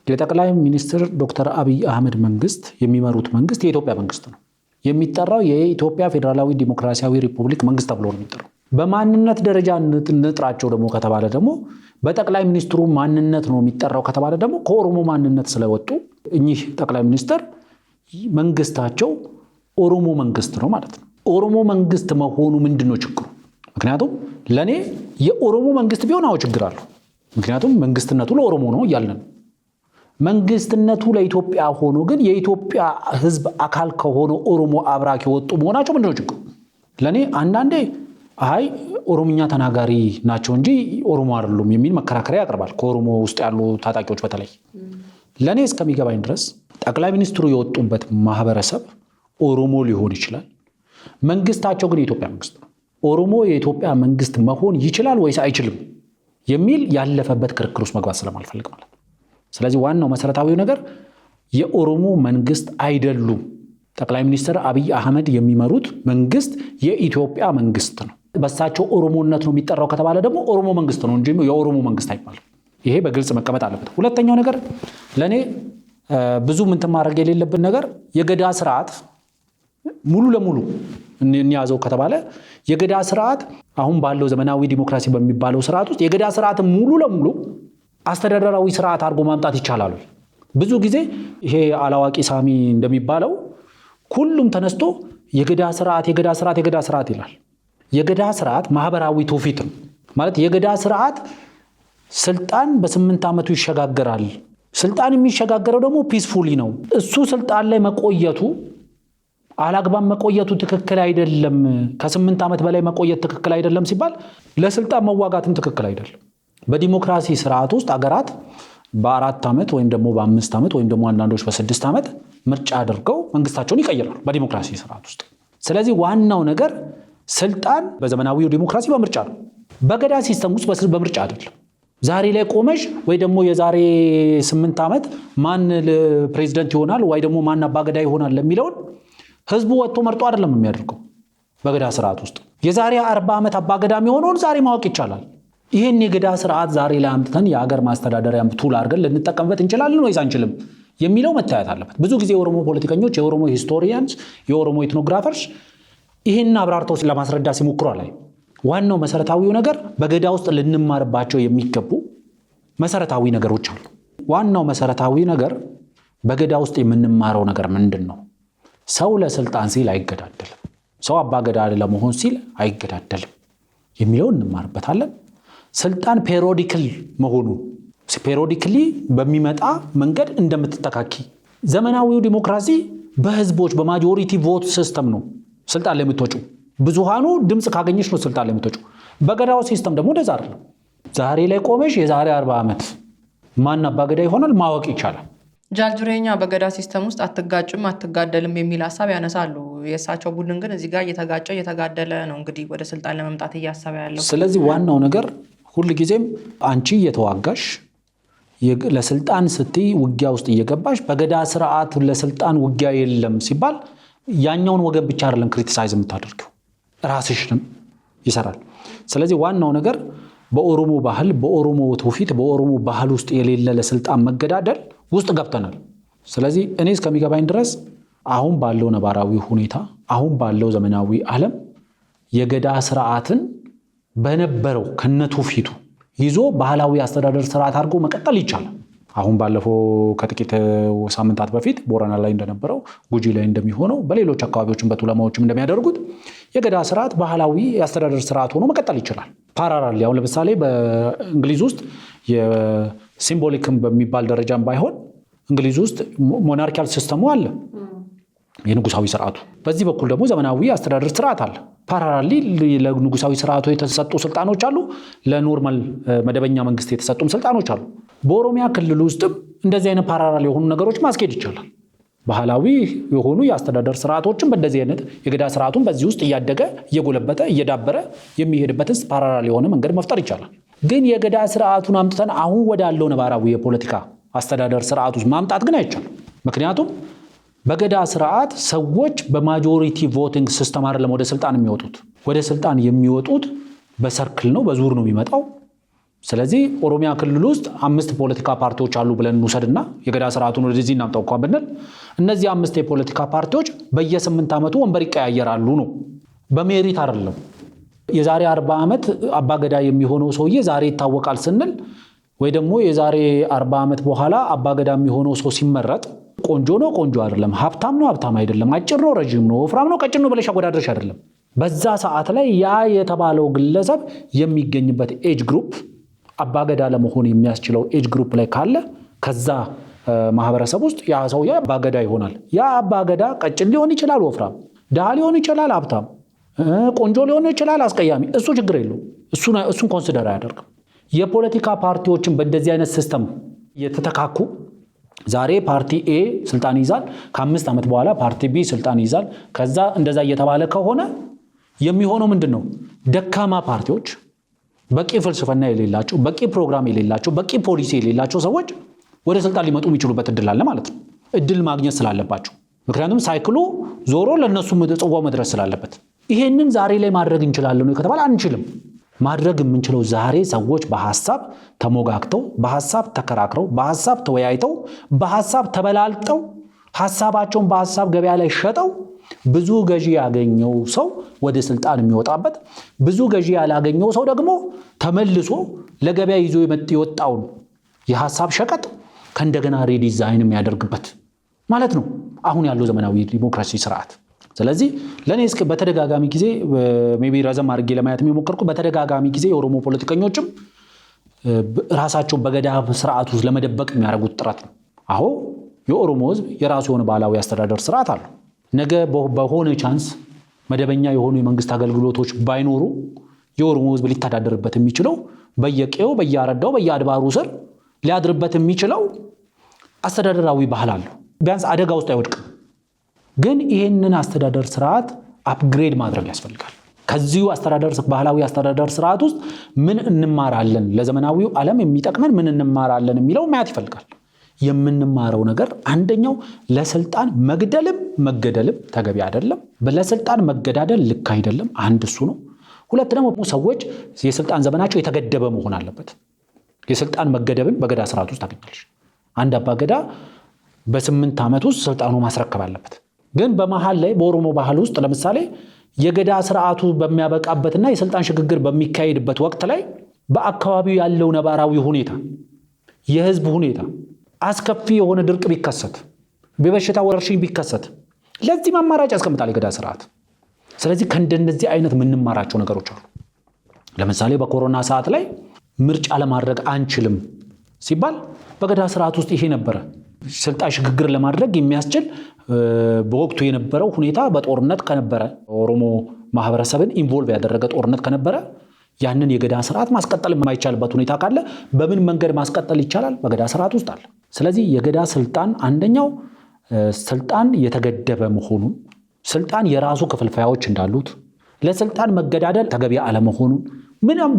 Speaker 1: የጠቅላይ ሚኒስትር ዶክተር አብይ አህመድ መንግስት የሚመሩት መንግስት የኢትዮጵያ መንግስት ነው። የሚጠራው የኢትዮጵያ ፌዴራላዊ ዲሞክራሲያዊ ሪፑብሊክ መንግስት ተብሎ ነው የሚጠራው። በማንነት ደረጃ እንጥራቸው ደግሞ ከተባለ ደግሞ በጠቅላይ ሚኒስትሩ ማንነት ነው የሚጠራው ከተባለ ደግሞ ከኦሮሞ ማንነት ስለወጡ እኚህ ጠቅላይ ሚኒስትር መንግስታቸው ኦሮሞ መንግስት ነው ማለት ነው። ኦሮሞ መንግስት መሆኑ ምንድን ነው ችግሩ? ምክንያቱም ለእኔ የኦሮሞ መንግስት ቢሆን አዎ ችግር አለው። ምክንያቱም መንግስትነቱ ለኦሮሞ ነው እያልን ነው። መንግስትነቱ ለኢትዮጵያ ሆኖ ግን የኢትዮጵያ ህዝብ አካል ከሆነ ኦሮሞ አብራክ የወጡ መሆናቸው ምንድን ነው ችግሩ? ለእኔ አንዳንዴ አይ ኦሮምኛ ተናጋሪ ናቸው እንጂ ኦሮሞ አይደሉም የሚል መከራከሪያ ያቀርባል ከኦሮሞ ውስጥ ያሉ ታጣቂዎች። በተለይ ለእኔ እስከሚገባኝ ድረስ ጠቅላይ ሚኒስትሩ የወጡበት ማህበረሰብ ኦሮሞ ሊሆን ይችላል፣ መንግስታቸው ግን የኢትዮጵያ መንግስት ነው። ኦሮሞ የኢትዮጵያ መንግስት መሆን ይችላል ወይስ አይችልም የሚል ያለፈበት ክርክር ውስጥ መግባት ስለማልፈልግ ማለት ነው። ስለዚህ ዋናው መሰረታዊው ነገር የኦሮሞ መንግስት አይደሉም። ጠቅላይ ሚኒስትር አብይ አህመድ የሚመሩት መንግስት የኢትዮጵያ መንግስት ነው። በሳቸው ኦሮሞነት ነው የሚጠራው ከተባለ ደግሞ ኦሮሞ መንግስት ነው እንጂ የኦሮሞ መንግስት አይባልም። ይሄ በግልጽ መቀመጥ አለበት። ሁለተኛው ነገር ለእኔ ብዙ ምንትን ማድረግ የሌለብን ነገር የገዳ ስርዓት ሙሉ ለሙሉ እንያዘው ከተባለ የገዳ ስርዓት አሁን ባለው ዘመናዊ ዲሞክራሲ በሚባለው ስርዓት ውስጥ የገዳ ስርዓት ሙሉ ለሙሉ አስተዳደራዊ ስርዓት አድርጎ ማምጣት ይቻላል። ብዙ ጊዜ ይሄ አላዋቂ ሳሚ እንደሚባለው ሁሉም ተነስቶ የገዳ ስርዓት ይላል። የገዳ ስርዓት ማህበራዊ ትውፊት ነው ማለት። የገዳ ስርዓት ስልጣን በ8 ዓመቱ ይሸጋገራል። ስልጣን የሚሸጋገረው ደግሞ ፒስፉሊ ነው። እሱ ስልጣን ላይ መቆየቱ አላግባብ መቆየቱ ትክክል አይደለም። ከ8 ዓመት በላይ መቆየት ትክክል አይደለም ሲባል ለስልጣን መዋጋትም ትክክል አይደለም። በዲሞክራሲ ስርዓት ውስጥ አገራት በ4 ዓመት ወይም ደግሞ በ5 ዓመት ወይም ደግሞ አንዳንዶች በ6 ዓመት ምርጫ አድርገው መንግስታቸውን ይቀይራሉ በዲሞክራሲ ስርዓት ውስጥ። ስለዚህ ዋናው ነገር ስልጣን በዘመናዊው ዲሞክራሲ በምርጫ ነው። በገዳ ሲስተም ውስጥ በምርጫ አይደለም። ዛሬ ላይ ቆመሽ ወይ ደግሞ የዛሬ 8 ዓመት ማን ፕሬዝዳንት ይሆናል ወይ ደግሞ ማን አባገዳ ይሆናል ለሚለውን ህዝቡ ወጥቶ መርጦ አይደለም የሚያደርገው። በገዳ ስርዓት ውስጥ የዛሬ 40 ዓመት አባገዳ የሚሆነውን ዛሬ ማወቅ ይቻላል። ይህን የገዳ ስርዓት ዛሬ ላይ አምጥተን የሀገር ማስተዳደሪያ ቱል አድርገን ልንጠቀምበት እንችላለን ወይስ አንችልም የሚለው መታየት አለበት። ብዙ ጊዜ የኦሮሞ ፖለቲከኞች፣ የኦሮሞ ሂስቶሪያንስ፣ የኦሮሞ ኢትኖግራፈርስ ይህን አብራርተው ለማስረዳት ሲሞክሩ ላይ ዋናው መሰረታዊው ነገር በገዳ ውስጥ ልንማርባቸው የሚገቡ መሰረታዊ ነገሮች አሉ። ዋናው መሰረታዊ ነገር በገዳ ውስጥ የምንማረው ነገር ምንድን ነው? ሰው ለስልጣን ሲል አይገዳደልም፣ ሰው አባገዳ ለመሆን ሲል አይገዳደልም የሚለውን እንማርበታለን። ስልጣን ፔሪዮዲካል መሆኑን ፔሪዮዲካሊ በሚመጣ መንገድ እንደምትተካኪ። ዘመናዊው ዲሞክራሲ በህዝቦች በማጆሪቲ ቮት ሲስተም ነው ስልጣን ላይ የምትወጪው። ብዙሃኑ ድምፅ ካገኘሽ ነው ስልጣን ላይ የምትወጪው። በገዳው ሲስተም ደግሞ እንደዛ አይደለም። ዛሬ ላይ ቆመሽ የዛሬ 40 ዓመት ማን አባገዳ ይሆናል ማወቅ ይቻላል።
Speaker 2: ጃልጁሬኛ በገዳ ሲስተም ውስጥ አትጋጭም አትጋደልም የሚል ሀሳብ ያነሳሉ። የእሳቸው ቡድን ግን እዚህ ጋር እየተጋደለ ነው እንግዲህ ወደ ስልጣን ለመምጣት እያሰበ ያለው።
Speaker 1: ስለዚህ ዋናው ነገር ሁልጊዜም አንቺ እየተዋጋሽ ለስልጣን ስትይ ውጊያ ውስጥ እየገባሽ በገዳ ስርዓት ለስልጣን ውጊያ የለም ሲባል ያኛውን ወገን ብቻ አይደለም ክሪቲሳይዝ የምታደርገው ራስሽንም ይሰራል። ስለዚህ ዋናው ነገር በኦሮሞ ባህል፣ በኦሮሞ ትውፊት፣ በኦሮሞ ባህል ውስጥ የሌለ ለስልጣን መገዳደል ውስጥ ገብተናል። ስለዚህ እኔ እስከሚገባኝ ድረስ አሁን ባለው ነባራዊ ሁኔታ፣ አሁን ባለው ዘመናዊ ዓለም የገዳ ስርዓትን በነበረው ከነቱ ፊቱ ይዞ ባህላዊ አስተዳደር ስርዓት አድርጎ መቀጠል ይቻላል። አሁን ባለፈው ከጥቂት ሳምንታት በፊት ቦረና ላይ እንደነበረው ጉጂ ላይ እንደሚሆነው በሌሎች አካባቢዎችም በቱለማዎችም እንደሚያደርጉት የገዳ ስርዓት ባህላዊ የአስተዳደር ስርዓት ሆኖ መቀጠል ይችላል። ፓራራሊ አሁን ለምሳሌ በእንግሊዝ ውስጥ የሲምቦሊክም በሚባል ደረጃም ባይሆን እንግሊዝ ውስጥ ሞናርኪያል ሲስተሙ አለ፣ የንጉሳዊ ስርዓቱ። በዚህ በኩል ደግሞ ዘመናዊ አስተዳደር ስርዓት አለ። ፓራራሊ ለንጉሳዊ ስርዓቱ የተሰጡ ስልጣኖች አሉ፣ ለኖርማል መደበኛ መንግስት የተሰጡም ስልጣኖች አሉ። በኦሮሚያ ክልል ውስጥም እንደዚህ አይነት ፓራራል የሆኑ ነገሮች ማስኬድ ይቻላል። ባህላዊ የሆኑ የአስተዳደር ስርዓቶችን በእንደዚህ አይነት የገዳ ስርዓቱን በዚህ ውስጥ እያደገ እየጎለበተ እየዳበረ የሚሄድበትን ፓራራል የሆነ መንገድ መፍጠር ይቻላል። ግን የገዳ ስርዓቱን አምጥተን አሁን ወዳለው ነባራዊ የፖለቲካ አስተዳደር ስርዓት ውስጥ ማምጣት ግን አይቻልም። ምክንያቱም በገዳ ስርዓት ሰዎች በማጆሪቲ ቮቲንግ ሲስተም አይደለም ወደ ስልጣን የሚወጡት። ወደ ስልጣን የሚወጡት በሰርክል ነው፣ በዙር ነው የሚመጣው። ስለዚህ ኦሮሚያ ክልል ውስጥ 5 ፖለቲካ ፓርቲዎች አሉ ብለን እንውሰድና የገዳ ስርዓቱን ወደዚህ እናምጣው እንኳን ብንል እነዚህ 5 የፖለቲካ ፓርቲዎች በየ8 ዓመቱ ወንበር ይቀያየራሉ ነው፣ በሜሪት አይደለም። የዛሬ 40 ዓመት አባገዳ የሚሆነው ሰውዬ ዛሬ ይታወቃል ስንል ወይ ደግሞ የዛሬ 40 ዓመት በኋላ አባገዳ የሚሆነው ሰው ሲመረጥ ቆንጆ ነው ቆንጆ አይደለም፣ ሀብታም ነው ሀብታም አይደለም፣ አጭር ነው ረጅም ነው ወፍራም ነው ቀጭን ነው ብለሽ አወዳድረሽ አይደለም። በዛ ሰዓት ላይ ያ የተባለው ግለሰብ የሚገኝበት ኤጅ ግሩፕ አባገዳ ለመሆን የሚያስችለው ኤጅ ግሩፕ ላይ ካለ ከዛ ማህበረሰብ ውስጥ ያ ሰውዬ አባገዳ ይሆናል። ያ አባገዳ ቀጭን ሊሆን ይችላል ወፍራም፣ ድሃ ሊሆን ይችላል ሀብታም፣ ቆንጆ ሊሆን ይችላል አስቀያሚ፣ እሱ ችግር የለው፣ እሱን ኮንሲደር አያደርግም። የፖለቲካ ፓርቲዎችን በእንደዚህ አይነት ሲስተም የተተካኩ ዛሬ ፓርቲ ኤ ስልጣን ይዛል፣ ከ5 ዓመት በኋላ ፓርቲ ቢ ስልጣን ይዛል፣ ከዛ እንደዛ እየተባለ ከሆነ የሚሆነው ምንድን ነው? ደካማ ፓርቲዎች፣ በቂ ፍልስፍና የሌላቸው፣ በቂ ፕሮግራም የሌላቸው፣ በቂ ፖሊሲ የሌላቸው ሰዎች ወደ ስልጣን ሊመጡ የሚችሉበት እድል አለ ማለት ነው። እድል ማግኘት ስላለባቸው፣ ምክንያቱም ሳይክሉ ዞሮ ለነሱ ጽዋው መድረስ ስላለበት። ይሄንን ዛሬ ላይ ማድረግ እንችላለን ነው ከተባለ አንችልም። ማድረግ የምንችለው ዛሬ ሰዎች በሐሳብ ተሞጋግተው፣ በሐሳብ ተከራክረው፣ በሐሳብ ተወያይተው፣ በሐሳብ ተበላልጠው፣ ሐሳባቸውን በሐሳብ ገበያ ላይ ሸጠው ብዙ ገዢ ያገኘው ሰው ወደ ስልጣን የሚወጣበት፣ ብዙ ገዢ ያላገኘው ሰው ደግሞ ተመልሶ ለገበያ ይዞ የወጣውን የሐሳብ ሸቀጥ ከእንደገና ሪዲዛይን የሚያደርግበት ማለት ነው አሁን ያለው ዘመናዊ ዲሞክራሲ ስርዓት። ስለዚህ ለኔ እስከ በተደጋጋሚ ጊዜ ሜቢ ረዘም አድርጌ ለማየት የሚሞክርኩ በተደጋጋሚ ጊዜ የኦሮሞ ፖለቲከኞችም ራሳቸውን በገዳ ስርዓት ውስጥ ለመደበቅ የሚያደርጉት ጥረት ነው። አሁን የኦሮሞ ህዝብ የራሱ የሆነ ባህላዊ አስተዳደር ስርዓት አለው። ነገ በሆነ ቻንስ መደበኛ የሆኑ የመንግስት አገልግሎቶች ባይኖሩ የኦሮሞ ህዝብ ሊተዳደርበት የሚችለው በየቀየው በየአረዳው በየአድባሩ ስር ሊያድርበት የሚችለው አስተዳደራዊ ባህል አለው። ቢያንስ አደጋ ውስጥ አይወድቅም። ግን ይህንን አስተዳደር ስርዓት አፕግሬድ ማድረግ ያስፈልጋል። ከዚሁ ባህላዊ አስተዳደር ስርዓት ውስጥ ምን እንማራለን፣ ለዘመናዊው ዓለም የሚጠቅመን ምን እንማራለን የሚለው ማየት ይፈልጋል። የምንማረው ነገር አንደኛው ለስልጣን መግደልም መገደልም ተገቢ አይደለም። ለስልጣን መገዳደል ልክ አይደለም። አንድ እሱ ነው። ሁለት ደግሞ ሰዎች የስልጣን ዘመናቸው የተገደበ መሆን አለበት። የስልጣን መገደብን በገዳ ስርዓት ውስጥ ታገኛለሽ። አንድ አባገዳ በ8 ዓመት ውስጥ ስልጣኑ ማስረከብ አለበት። ግን በመሃል ላይ በኦሮሞ ባህል ውስጥ ለምሳሌ የገዳ ስርዓቱ በሚያበቃበትና የስልጣን ሽግግር በሚካሄድበት ወቅት ላይ በአካባቢው ያለው ነባራዊ ሁኔታ፣ የህዝብ ሁኔታ አስከፊ የሆነ ድርቅ ቢከሰት፣ በበሽታ ወረርሽኝ ቢከሰት ለዚህ አማራጭ ያስቀምጣል የገዳ ስርዓት። ስለዚህ ከእንደነዚህ አይነት የምንማራቸው ነገሮች አሉ። ለምሳሌ በኮሮና ሰዓት ላይ ምርጫ ለማድረግ አንችልም ሲባል በገዳ ስርዓት ውስጥ ይሄ ነበረ። ስልጣን ሽግግር ለማድረግ የሚያስችል በወቅቱ የነበረው ሁኔታ በጦርነት ከነበረ ኦሮሞ ማህበረሰብን ኢንቮልቭ ያደረገ ጦርነት ከነበረ ያንን የገዳ ስርዓት ማስቀጠል የማይቻልበት ሁኔታ ካለ በምን መንገድ ማስቀጠል ይቻላል? በገዳ ስርዓት ውስጥ አለ። ስለዚህ የገዳ ስልጣን አንደኛው ስልጣን የተገደበ መሆኑን፣ ስልጣን የራሱ ክፍልፋዮች እንዳሉት፣ ለስልጣን መገዳደል ተገቢ አለመሆኑን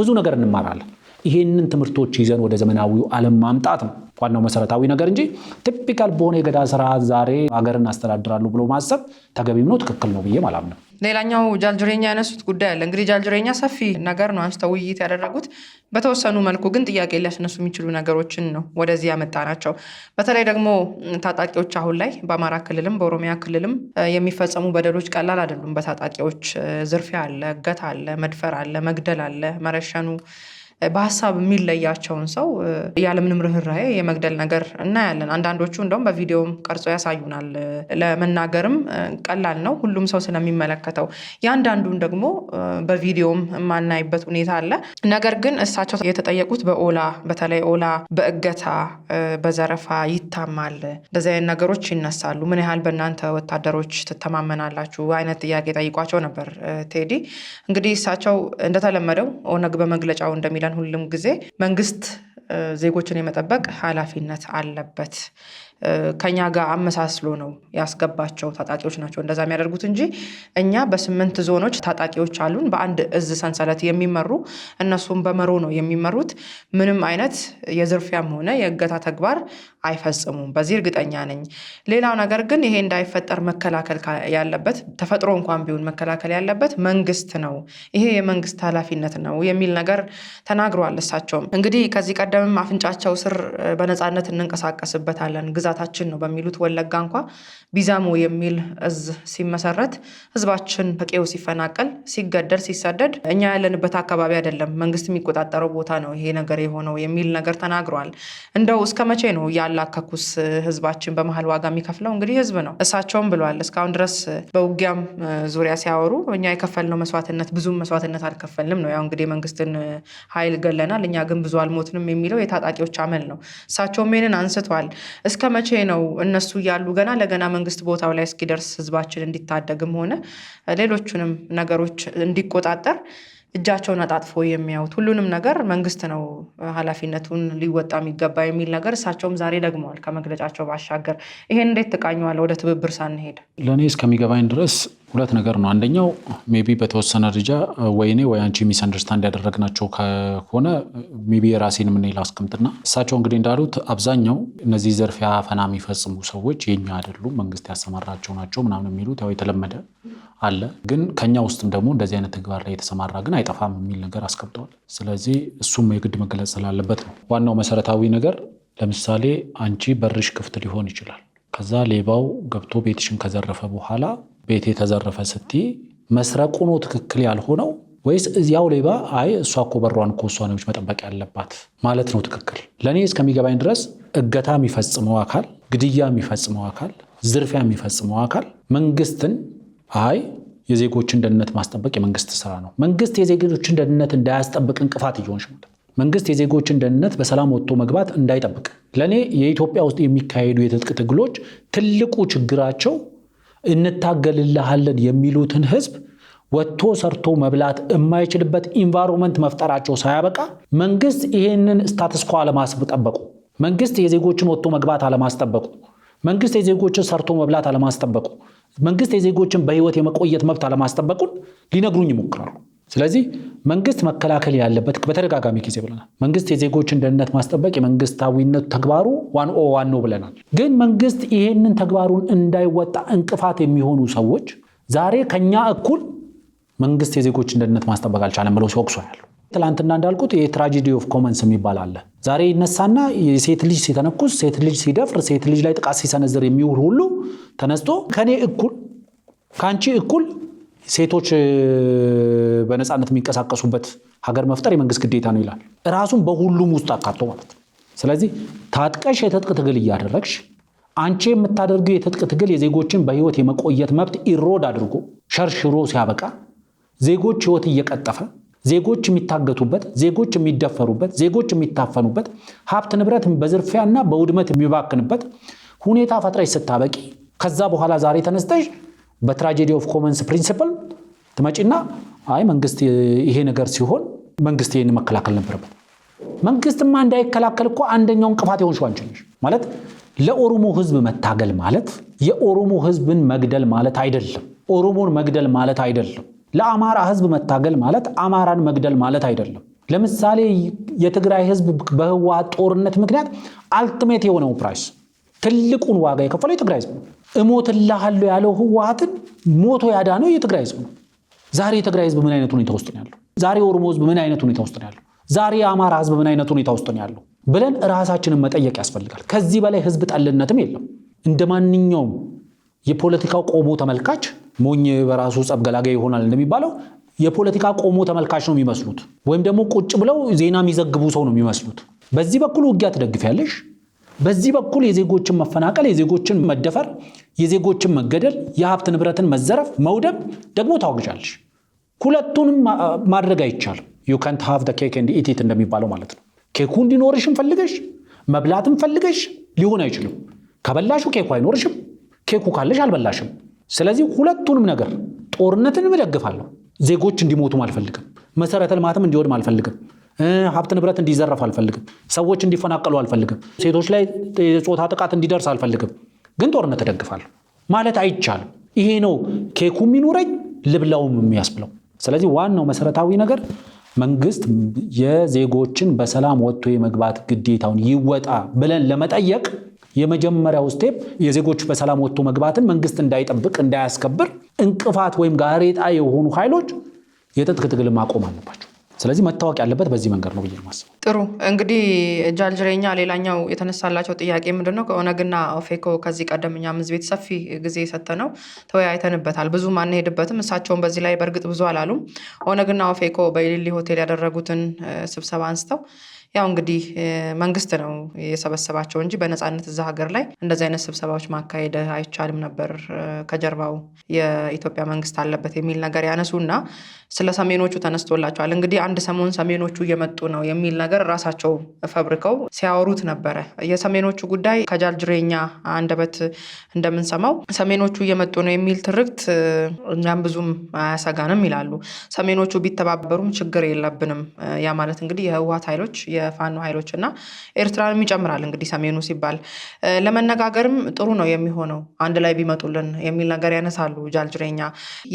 Speaker 1: ብዙ ነገር እንማራለን። ይሄንን ትምህርቶች ይዘን ወደ ዘመናዊው ዓለም ማምጣት ነው ዋናው መሰረታዊ ነገር እንጂ ቲፒካል በሆነ የገዳ ስርዓት ዛሬ ሀገርን አስተዳድራለሁ ብሎ ማሰብ ተገቢም ነው ትክክል ነው ብዬ ማለት ነው።
Speaker 2: ሌላኛው ጃልጅሬኛ ያነሱት ጉዳይ አለ። እንግዲህ ጃልጅሬኛ ሰፊ ነገር ነው አንስተው ውይይት ያደረጉት። በተወሰኑ መልኩ ግን ጥያቄ ሊያስነሱ የሚችሉ ነገሮችን ነው ወደዚህ ያመጣናቸው። በተለይ ደግሞ ታጣቂዎች አሁን ላይ በአማራ ክልልም በኦሮሚያ ክልልም የሚፈጸሙ በደሎች ቀላል አይደሉም። በታጣቂዎች ዝርፊያ አለ፣ እገታ አለ፣ መድፈር አለ፣ መግደል አለ፣ መረሸኑ በሀሳብ የሚለያቸውን ሰው ያለምንም ርህራሄ የመግደል ነገር እናያለን። አንዳንዶቹ እንደውም በቪዲዮም ቀርጾ ያሳዩናል። ለመናገርም ቀላል ነው ሁሉም ሰው ስለሚመለከተው። ያንዳንዱን ደግሞ በቪዲዮም የማናይበት ሁኔታ አለ። ነገር ግን እሳቸው የተጠየቁት በኦላ በተለይ ኦላ በእገታ በዘረፋ ይታማል፣ እንደዚህ አይነት ነገሮች ይነሳሉ፣ ምን ያህል በእናንተ ወታደሮች ትተማመናላችሁ አይነት ጥያቄ ጠይቋቸው ነበር ቴዲ። እንግዲህ እሳቸው እንደተለመደው ኦነግ በመግለጫው እንደሚለው ሁሉም ጊዜ መንግስት ዜጎችን የመጠበቅ ኃላፊነት አለበት። ከኛ ጋር አመሳስሎ ነው ያስገባቸው። ታጣቂዎች ናቸው እንደዛ የሚያደርጉት እንጂ እኛ በ8 ዞኖች ታጣቂዎች አሉን በአንድ እዝ ሰንሰለት የሚመሩ እነሱም በመሮ ነው የሚመሩት። ምንም አይነት የዝርፊያም ሆነ የእገታ ተግባር አይፈጽሙም። በዚህ እርግጠኛ ነኝ። ሌላው ነገር ግን ይሄ እንዳይፈጠር መከላከል ያለበት ተፈጥሮ እንኳን ቢሆን መከላከል ያለበት መንግስት ነው። ይሄ የመንግስት ኃላፊነት ነው የሚል ነገር ተናግረዋል። እሳቸውም እንግዲህ ከዚህ ቀደምም አፍንጫቸው ስር በነፃነት እንንቀሳቀስበታለን ግዛታችን ነው በሚሉት ወለጋ እንኳ ቢዛሞ የሚል እዝ ሲመሰረት ህዝባችን ከቀዬው ሲፈናቀል ሲገደል ሲሰደድ እኛ ያለንበት አካባቢ አይደለም መንግስት የሚቆጣጠረው ቦታ ነው ይሄ ነገር የሆነው የሚል ነገር ተናግረዋል። እንደው እስከ መቼ ነው ያላከኩስ ህዝባችን በመሀል ዋጋ የሚከፍለው? እንግዲህ ህዝብ ነው። እሳቸውም ብለዋል እስካሁን ድረስ በውጊያም ዙሪያ ሲያወሩ እኛ የከፈልነው መስዋዕትነት ብዙም መስዋዕትነት አልከፈልንም ነው። ያው እንግዲህ መንግስትን ኃይል ገለናል እኛ ግን ብዙ አልሞትንም የሚለው የታጣቂዎች አመል ነው። እሳቸውም ይሄንን አንስተዋል። እስከ መቼ ነው እነሱ እያሉ ገና ለገና መንግስት ቦታው ላይ እስኪደርስ ህዝባችን እንዲታደግም ሆነ ሌሎቹንም ነገሮች እንዲቆጣጠር እጃቸውን አጣጥፎ የሚያዩት? ሁሉንም ነገር መንግስት ነው ኃላፊነቱን ሊወጣ የሚገባ የሚል ነገር እሳቸውም ዛሬ ደግመዋል ከመግለጫቸው ባሻገር። ይሄን እንዴት ትቃኘዋለህ? ወደ ትብብር ሳንሄድ
Speaker 1: ለእኔ እስከሚገባኝ ድረስ ሁለት ነገር ነው። አንደኛው ሜቢ በተወሰነ ደረጃ ወይኔ ወይ አንቺ ሚስ አንደርስታንድ ያደረግናቸው ከሆነ ሜቢ የራሴን ምን ላስቀምጥና እሳቸው እንግዲህ እንዳሉት አብዛኛው እነዚህ ዘርፊያ ፈና የሚፈጽሙ ሰዎች የኛ አይደሉም መንግስት ያሰማራቸው ናቸው ምናምን የሚሉት ያው የተለመደ አለ። ግን ከኛ ውስጥም ደግሞ እንደዚህ አይነት ተግባር ላይ የተሰማራ ግን አይጠፋም የሚል ነገር አስቀምጠዋል። ስለዚህ እሱም የግድ መገለጽ ስላለበት ነው። ዋናው መሰረታዊ ነገር ለምሳሌ አንቺ በርሽ ክፍት ሊሆን ይችላል። ከዛ ሌባው ገብቶ ቤትሽን ከዘረፈ በኋላ ቤት የተዘረፈ ስትይ መስረቁ ነው ትክክል ያልሆነው ወይስ እዚያው ሌባ አይ እሷ እኮ በሯን እኮ እሷ ነች መጠበቅ ያለባት ማለት ነው ትክክል? ለእኔ እስከሚገባኝ ድረስ እገታ የሚፈጽመው አካል፣ ግድያ የሚፈጽመው አካል፣ ዝርፊያ የሚፈጽመው አካል መንግስትን አይ የዜጎችን ደህንነት ማስጠበቅ የመንግስት ስራ ነው፣ መንግስት የዜጎችን ደህንነት እንዳያስጠብቅ እንቅፋት እየሆንሽ ማለት መንግስት የዜጎችን ደህንነት በሰላም ወጥቶ መግባት እንዳይጠብቅ። ለእኔ የኢትዮጵያ ውስጥ የሚካሄዱ የትጥቅ ትግሎች ትልቁ ችግራቸው እንታገልልሃለን የሚሉትን ህዝብ ወጥቶ ሰርቶ መብላት የማይችልበት ኢንቫይሮንመንት መፍጠራቸው ሳያበቃ መንግስት ይሄንን ስታተስኮ አለማስጠበቁ፣ መንግስት የዜጎችን ወጥቶ መግባት አለማስጠበቁ፣ መንግስት የዜጎችን ሰርቶ መብላት አለማስጠበቁ፣ መንግስት የዜጎችን በህይወት የመቆየት መብት አለማስጠበቁን ሊነግሩኝ ይሞክራሉ። ስለዚህ መንግስት መከላከል ያለበት በተደጋጋሚ ጊዜ ብለናል። መንግስት የዜጎችን ደህንነት ማስጠበቅ የመንግስታዊነት ተግባሩ 101 ነው ብለናል። ግን መንግስት ይሄንን ተግባሩን እንዳይወጣ እንቅፋት የሚሆኑ ሰዎች ዛሬ ከኛ እኩል መንግስት የዜጎችን ደህንነት ማስጠበቅ አልቻለም ብለው ሲወቅሱ ያሉ። ትላንትና እንዳልኩት የትራጀዲ ኦፍ ኮመንስ የሚባል አለ። ዛሬ ይነሳና የሴት ልጅ ሲተነኩስ፣ ሴት ልጅ ሲደፍር፣ ሴት ልጅ ላይ ጥቃት ሲሰነዝር የሚውል ሁሉ ተነስቶ ከኔ እኩል ከአንቺ እኩል ሴቶች በነፃነት የሚንቀሳቀሱበት ሀገር መፍጠር የመንግስት ግዴታ ነው ይላል። ራሱን በሁሉም ውስጥ አካቶ ማለት ነው። ስለዚህ ታጥቀሽ የትጥቅ ትግል እያደረግሽ አንቺ የምታደርገው የትጥቅ ትግል የዜጎችን በህይወት የመቆየት መብት ኢሮድ አድርጎ ሸርሽሮ ሲያበቃ ዜጎች ህይወት እየቀጠፈ ዜጎች የሚታገቱበት፣ ዜጎች የሚደፈሩበት፣ ዜጎች የሚታፈኑበት፣ ሀብት ንብረት በዝርፊያና በውድመት የሚባክንበት ሁኔታ ፈጥረሽ ስታበቂ ከዛ በኋላ ዛሬ ተነስተሽ በትራጀዲ ኦፍ ኮመንስ ፕሪንሲፕል ትመጪና አይ መንግስት ይሄ ነገር ሲሆን መንግስት ይሄን መከላከል ነበረበት። መንግስትማ እንዳይከላከል እኮ አንደኛው እንቅፋት የሆንሽው አንቺ ነሽ። ማለት ለኦሮሞ ህዝብ መታገል ማለት የኦሮሞ ህዝብን መግደል ማለት አይደለም። ኦሮሞን መግደል ማለት አይደለም። ለአማራ ህዝብ መታገል ማለት አማራን መግደል ማለት አይደለም። ለምሳሌ የትግራይ ህዝብ በህወሓት ጦርነት ምክንያት አልቲሜት የሆነው ፕራይስ ትልቁን ዋጋ የከፈለው የትግራይ ህዝብ ነው። እሞትልሃለሁ ያለው ህወሓትን ሞቶ ያዳነው የትግራይ ህዝብ ነው። ዛሬ የትግራይ ህዝብ ምን አይነት ሁኔታ ውስጥ ነው ያለው? ዛሬ ኦሮሞ ህዝብ ምን አይነት ሁኔታ ውስጥ ነው ያለው? ዛሬ የአማራ ህዝብ ምን አይነት ሁኔታ ውስጥ ነው ያለው ብለን ራሳችንን መጠየቅ ያስፈልጋል። ከዚህ በላይ ህዝብ ጠልነትም የለም። እንደ ማንኛውም የፖለቲካው ቆሞ ተመልካች ሞኝ በራሱ ጸብ ገላጋይ ይሆናል እንደሚባለው የፖለቲካ ቆሞ ተመልካች ነው የሚመስሉት፣ ወይም ደግሞ ቁጭ ብለው ዜና የሚዘግቡ ሰው ነው የሚመስሉት። በዚህ በኩል ውጊያ ትደግፊያለሽ፣ በዚህ በኩል የዜጎችን መፈናቀል፣ የዜጎችን መደፈር፣ የዜጎችን መገደል፣ የሀብት ንብረትን መዘረፍ፣ መውደም ደግሞ ታወግዣለሽ። ሁለቱንም ማድረግ አይቻልም። you can't have the cake and eat it እንደሚባለው ማለት ነው። ኬኩ እንዲኖርሽም ፈልገሽ መብላትም ፈልገሽ ሊሆን አይችልም። ከበላሹ ኬኩ አይኖርሽም፣ ኬኩ ካለሽ አልበላሽም። ስለዚህ ሁለቱንም ነገር ጦርነትን እደግፋለሁ፣ ዜጎች እንዲሞቱም አልፈልግም፣ መሰረተ ልማትም እንዲወድም አልፈልግም፣ ሀብት ንብረት እንዲዘረፍ አልፈልግም፣ ሰዎች እንዲፈናቀሉ አልፈልግም፣ ሴቶች ላይ የጾታ ጥቃት እንዲደርስ አልፈልግም። ግን ጦርነት እደግፋለሁ ማለት አይቻልም። ይሄ ነው ኬኩ የሚኖረኝ ልብላውም የሚያስብለው። ስለዚህ ዋናው መሰረታዊ ነገር መንግስት የዜጎችን በሰላም ወጥቶ የመግባት ግዴታውን ይወጣ ብለን ለመጠየቅ የመጀመሪያው ስቴፕ የዜጎች በሰላም ወጥቶ መግባትን መንግስት እንዳይጠብቅ እንዳያስከብር እንቅፋት ወይም ጋሬጣ የሆኑ ኃይሎች የትጥቅ ትግል ማቆም አለባቸው። ስለዚህ መታወቅ ያለበት በዚህ መንገድ ነው ብዬ ማስበው።
Speaker 2: ጥሩ እንግዲህ ጃልጅሬኛ ሌላኛው የተነሳላቸው ጥያቄ ምንድነው ከኦነግና ኦፌኮ ከዚህ ቀደም እኛም ህዝብ ቤት ሰፊ ጊዜ ሰጥተነው ተወያይተንበታል። ብዙም አንሄድበትም። እሳቸውን በዚህ ላይ በእርግጥ ብዙ አላሉም። ኦነግና ኦፌኮ በኢሊሊ ሆቴል ያደረጉትን ስብሰባ አንስተው ያው እንግዲህ መንግስት ነው የሰበሰባቸው እንጂ በነፃነት እዛ ሀገር ላይ እንደዚህ አይነት ስብሰባዎች ማካሄድ አይቻልም ነበር፣ ከጀርባው የኢትዮጵያ መንግስት አለበት የሚል ነገር ያነሱና ስለ ሰሜኖቹ ተነስቶላቸዋል። እንግዲህ አንድ ሰሞን ሰሜኖቹ እየመጡ ነው የሚል ነገር ራሳቸው ፈብርከው ሲያወሩት ነበረ። የሰሜኖቹ ጉዳይ ከጃልጅሬኛ አንደበት እንደምንሰማው ሰሜኖቹ እየመጡ ነው የሚል ትርክት እኛም ብዙም አያሰጋንም ይላሉ። ሰሜኖቹ ቢተባበሩም ችግር የለብንም። ያ ማለት እንግዲህ የህወሓት ኃይሎች የፋኖ ኃይሎች እና ኤርትራንም ይጨምራል። እንግዲህ ሰሜኑ ሲባል ለመነጋገርም ጥሩ ነው የሚሆነው አንድ ላይ ቢመጡልን የሚል ነገር ያነሳሉ ጃልጅሬኛ።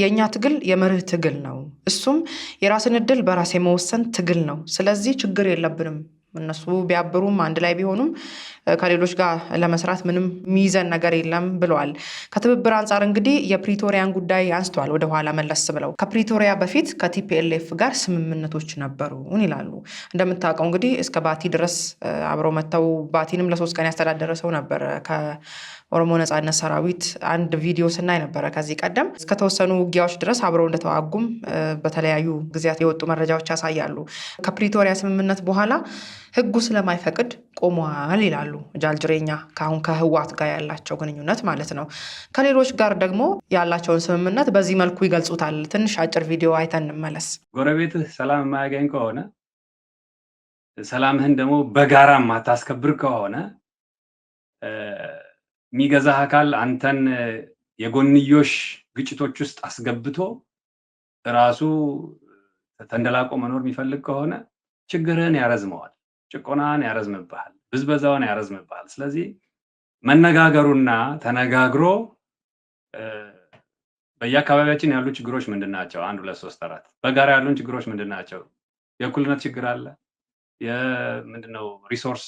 Speaker 2: የእኛ ትግል የመርህ ትግል ነው፣ እሱም የራስን እድል በራስ የመወሰን ትግል ነው። ስለዚህ ችግር የለብንም እነሱ ቢያብሩም አንድ ላይ ቢሆኑም ከሌሎች ጋር ለመስራት ምንም ሚዘን ነገር የለም ብለዋል። ከትብብር አንጻር እንግዲህ የፕሪቶሪያን ጉዳይ አንስተዋል። ወደኋላ መለስ ብለው ከፕሪቶሪያ በፊት ከቲፒኤልኤፍ ጋር ስምምነቶች ነበሩ ይላሉ። እንደምታውቀው እንግዲህ እስከ ባቲ ድረስ አብረው መጥተው ባቲንም ለ3 ቀን ያስተዳደረ ሰው ነበረ። ከኦሮሞ ነጻነት ሰራዊት አንድ ቪዲዮ ስናይ ነበረ ከዚህ ቀደም እስከተወሰኑ ውጊያዎች ድረስ አብረው እንደተዋጉም በተለያዩ ጊዜያት የወጡ መረጃዎች ያሳያሉ። ከፕሪቶሪያ ስምምነት በኋላ ህጉ ስለማይፈቅድ ቆሟል ይላሉ ጃልጅሬኛ። ካሁን ከህወሓት ጋር ያላቸው ግንኙነት ማለት ነው። ከሌሎች ጋር ደግሞ ያላቸውን ስምምነት በዚህ መልኩ ይገልጹታል። ትንሽ አጭር ቪዲዮ አይተን እንመለስ።
Speaker 3: ጎረቤትህ ሰላም የማያገኝ ከሆነ ሰላምህን ደግሞ በጋራ ማታስከብር ከሆነ የሚገዛህ አካል አንተን የጎንዮሽ ግጭቶች ውስጥ አስገብቶ ራሱ ተንደላቆ መኖር የሚፈልግ ከሆነ ችግርህን ያረዝመዋል፣ ጭቆናን ያረዝምብሃል፣ ብዝበዛውን ያረዝምብሃል። ስለዚህ መነጋገሩና ተነጋግሮ በየአካባቢያችን ያሉ ችግሮች ምንድን ናቸው? 1 2 3 4 በጋራ ያሉን ችግሮች ምንድን ናቸው? የእኩልነት ችግር አለ። ምንድነው ሪሶርስ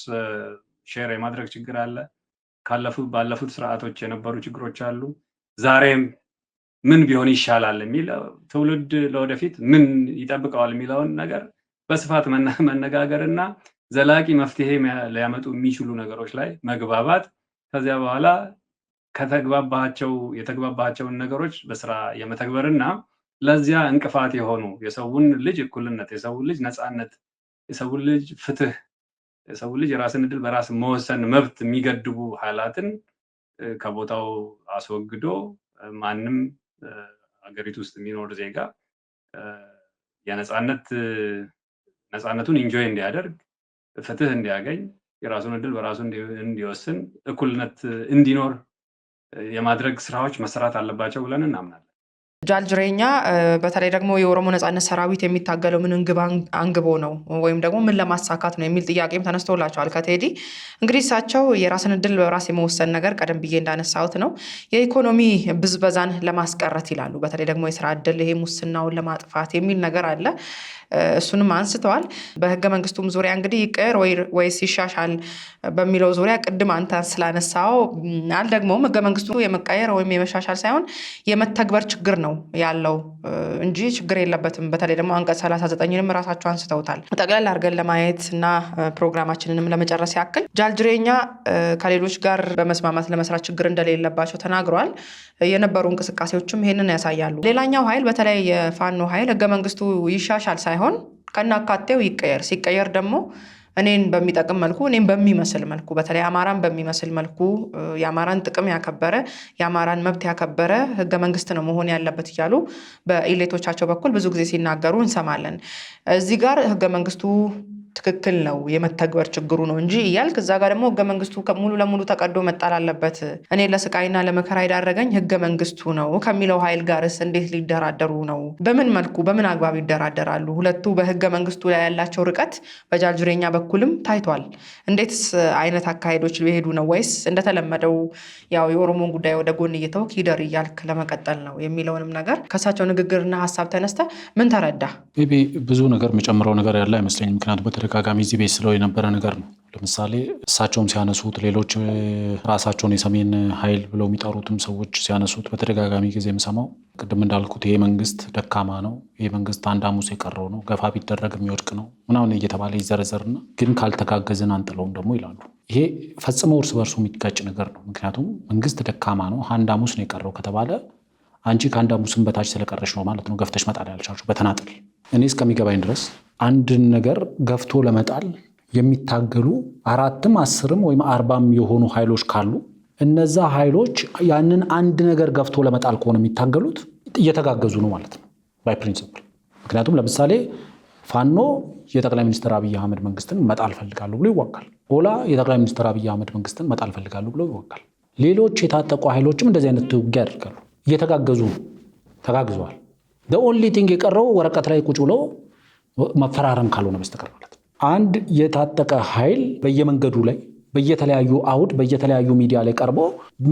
Speaker 3: ሼር የማድረግ ችግር አለ። ባለፉት ስርዓቶች የነበሩ ችግሮች አሉ። ዛሬም ምን ቢሆን ይሻላል የሚል ትውልድ ለወደፊት ምን ይጠብቀዋል የሚለውን ነገር በስፋት መነጋገርና ዘላቂ መፍትሄ ሊያመጡ የሚችሉ ነገሮች ላይ መግባባት፣ ከዚያ በኋላ የተግባባቸውን ነገሮች በስራ የመተግበርና ለዚያ እንቅፋት የሆኑ የሰውን ልጅ እኩልነት፣ የሰውን ልጅ ነፃነት፣ የሰውን ልጅ ፍትህ፣ የሰውን ልጅ የራስን ዕድል በራስ መወሰን መብት የሚገድቡ ኃይላትን ከቦታው አስወግዶ ማንም ሀገሪቱ ውስጥ የሚኖር ዜጋ ነፃነቱን ኢንጆይ እንዲያደርግ፣ ፍትህ እንዲያገኝ፣ የራሱን ዕድል በራሱ እንዲወስን፣ እኩልነት እንዲኖር የማድረግ ስራዎች መሰራት አለባቸው ብለን እናምናለን።
Speaker 2: ጃልጅሬኛ በተለይ ደግሞ የኦሮሞ ነጻነት ሰራዊት የሚታገለው ምን ግብ አንግቦ ነው ወይም ደግሞ ምን ለማሳካት ነው የሚል ጥያቄም ተነስቶላቸዋል ከቴዲ። እንግዲህ እሳቸው የራስን እድል በራስ የመወሰን ነገር ቀደም ብዬ እንዳነሳሁት ነው የኢኮኖሚ ብዝበዛን ለማስቀረት ይላሉ። በተለይ ደግሞ የስራ እድል ይሄ ሙስናውን ለማጥፋት የሚል ነገር አለ። እሱንም አንስተዋል። በህገ መንግስቱም ዙሪያ እንግዲህ ይቀር ወይስ ይሻሻል በሚለው ዙሪያ ቅድም አንተ ስላነሳው አልደግሞም። ህገ መንግስቱ የመቀየር ወይም የመሻሻል ሳይሆን የመተግበር ችግር ነው ያለው እንጂ ችግር የለበትም። በተለይ ደግሞ አንቀጽ 39ንም ራሳቸው አንስተውታል። ጠቅላላ አድርገን ለማየት እና ፕሮግራማችንንም ለመጨረስ ያክል ጃልጅሬኛ ከሌሎች ጋር በመስማማት ለመስራት ችግር እንደሌለባቸው ተናግረዋል። የነበሩ እንቅስቃሴዎችም ይሄንን ያሳያሉ። ሌላኛው ኃይል በተለይ የፋኖ ኃይል ህገ መንግስቱ ይሻሻል ሳይሆን ከናካቴው ይቀየር፣ ሲቀየር ደግሞ እኔን በሚጠቅም መልኩ እኔን በሚመስል መልኩ በተለይ አማራን በሚመስል መልኩ የአማራን ጥቅም ያከበረ የአማራን መብት ያከበረ ህገ መንግስት ነው መሆን ያለበት እያሉ በኢሌቶቻቸው በኩል ብዙ ጊዜ ሲናገሩ እንሰማለን። እዚህ ጋር ህገ መንግስቱ ትክክል ነው የመተግበር ችግሩ ነው እንጂ እያልክ እዛ ጋር ደግሞ ህገ መንግስቱ ሙሉ ለሙሉ ተቀዶ መጣል አለበት እኔ ለስቃይና ለመከራ የዳረገኝ ህገ መንግስቱ ነው ከሚለው ኃይል ጋርስ እንዴት ሊደራደሩ ነው? በምን መልኩ በምን አግባብ ይደራደራሉ? ሁለቱ በህገ መንግስቱ ላይ ያላቸው ርቀት በጃልጅሬኛ በኩልም ታይቷል። እንዴትስ አይነት አካሄዶች ሊሄዱ ነው? ወይስ እንደተለመደው ያው የኦሮሞን ጉዳይ ወደ ጎን እየተውክ ሂደር እያልክ ለመቀጠል ነው የሚለውንም ነገር ከእሳቸው ንግግርና ሀሳብ ተነስተ ምን ተረዳ?
Speaker 1: ብዙ ነገር የሚጨምረው ነገር ያለ አይመስለኝም። ምክንያቱም ተደጋጋሚ እዚህ ቤት ስለው የነበረ ነገር ነው። ለምሳሌ እሳቸውም ሲያነሱት ሌሎች ራሳቸውን የሰሜን ኃይል ብለው የሚጠሩትም ሰዎች ሲያነሱት በተደጋጋሚ ጊዜ የምሰማው ቅድም እንዳልኩት ይሄ መንግስት ደካማ ነው፣ ይሄ መንግስት አንድ ሐሙስ የቀረው ነው፣ ገፋ ቢደረግ የሚወድቅ ነው ምናምን እየተባለ ይዘረዘርና ግን ካልተጋገዝን አንጥለውም ደግሞ ይላሉ። ይሄ ፈጽሞ እርስ በርሱ የሚጋጭ ነገር ነው። ምክንያቱም መንግስት ደካማ ነው፣ አንድ ሐሙስ ነው የቀረው ከተባለ አንቺ ከአንድ ሐሙስም በታች ስለቀረሽ ነው ማለት ነው ገፍተሽ መጣል ያልቻልሽው በተናጥል። እኔ እስከሚገባኝ ድረስ አንድን ነገር ገፍቶ ለመጣል የሚታገሉ 4ም 10ም ወይም 40ም የሆኑ ኃይሎች ካሉ እነዛ ኃይሎች ያንን አንድ ነገር ገፍቶ ለመጣል ከሆነ የሚታገሉት እየተጋገዙ ነው ማለት ነው ባይ ፕሪንሲፕል። ምክንያቱም ለምሳሌ ፋኖ የጠቅላይ ሚኒስትር አብይ አህመድ መንግስትን መጣል ፈልጋለሁ ብሎ ይዋጋል። ኦላ የጠቅላይ ሚኒስትር አብይ አህመድ መንግስትን መጣል ፈልጋለሁ ብሎ ይዋጋል። ሌሎች የታጠቁ ኃይሎችም እንደዚህ አይነት ውጊያ ያደርጋሉ። እየተጋገዙ ተጋግዘዋል። ኦንሊ ቲንግ የቀረው ወረቀት ላይ ቁጭ ብሎ መፈራረም ካልሆነ በስተቀር ማለት ነው። አንድ የታጠቀ ኃይል በየመንገዱ ላይ በየተለያዩ አውድ በየተለያዩ ሚዲያ ላይ ቀርቦ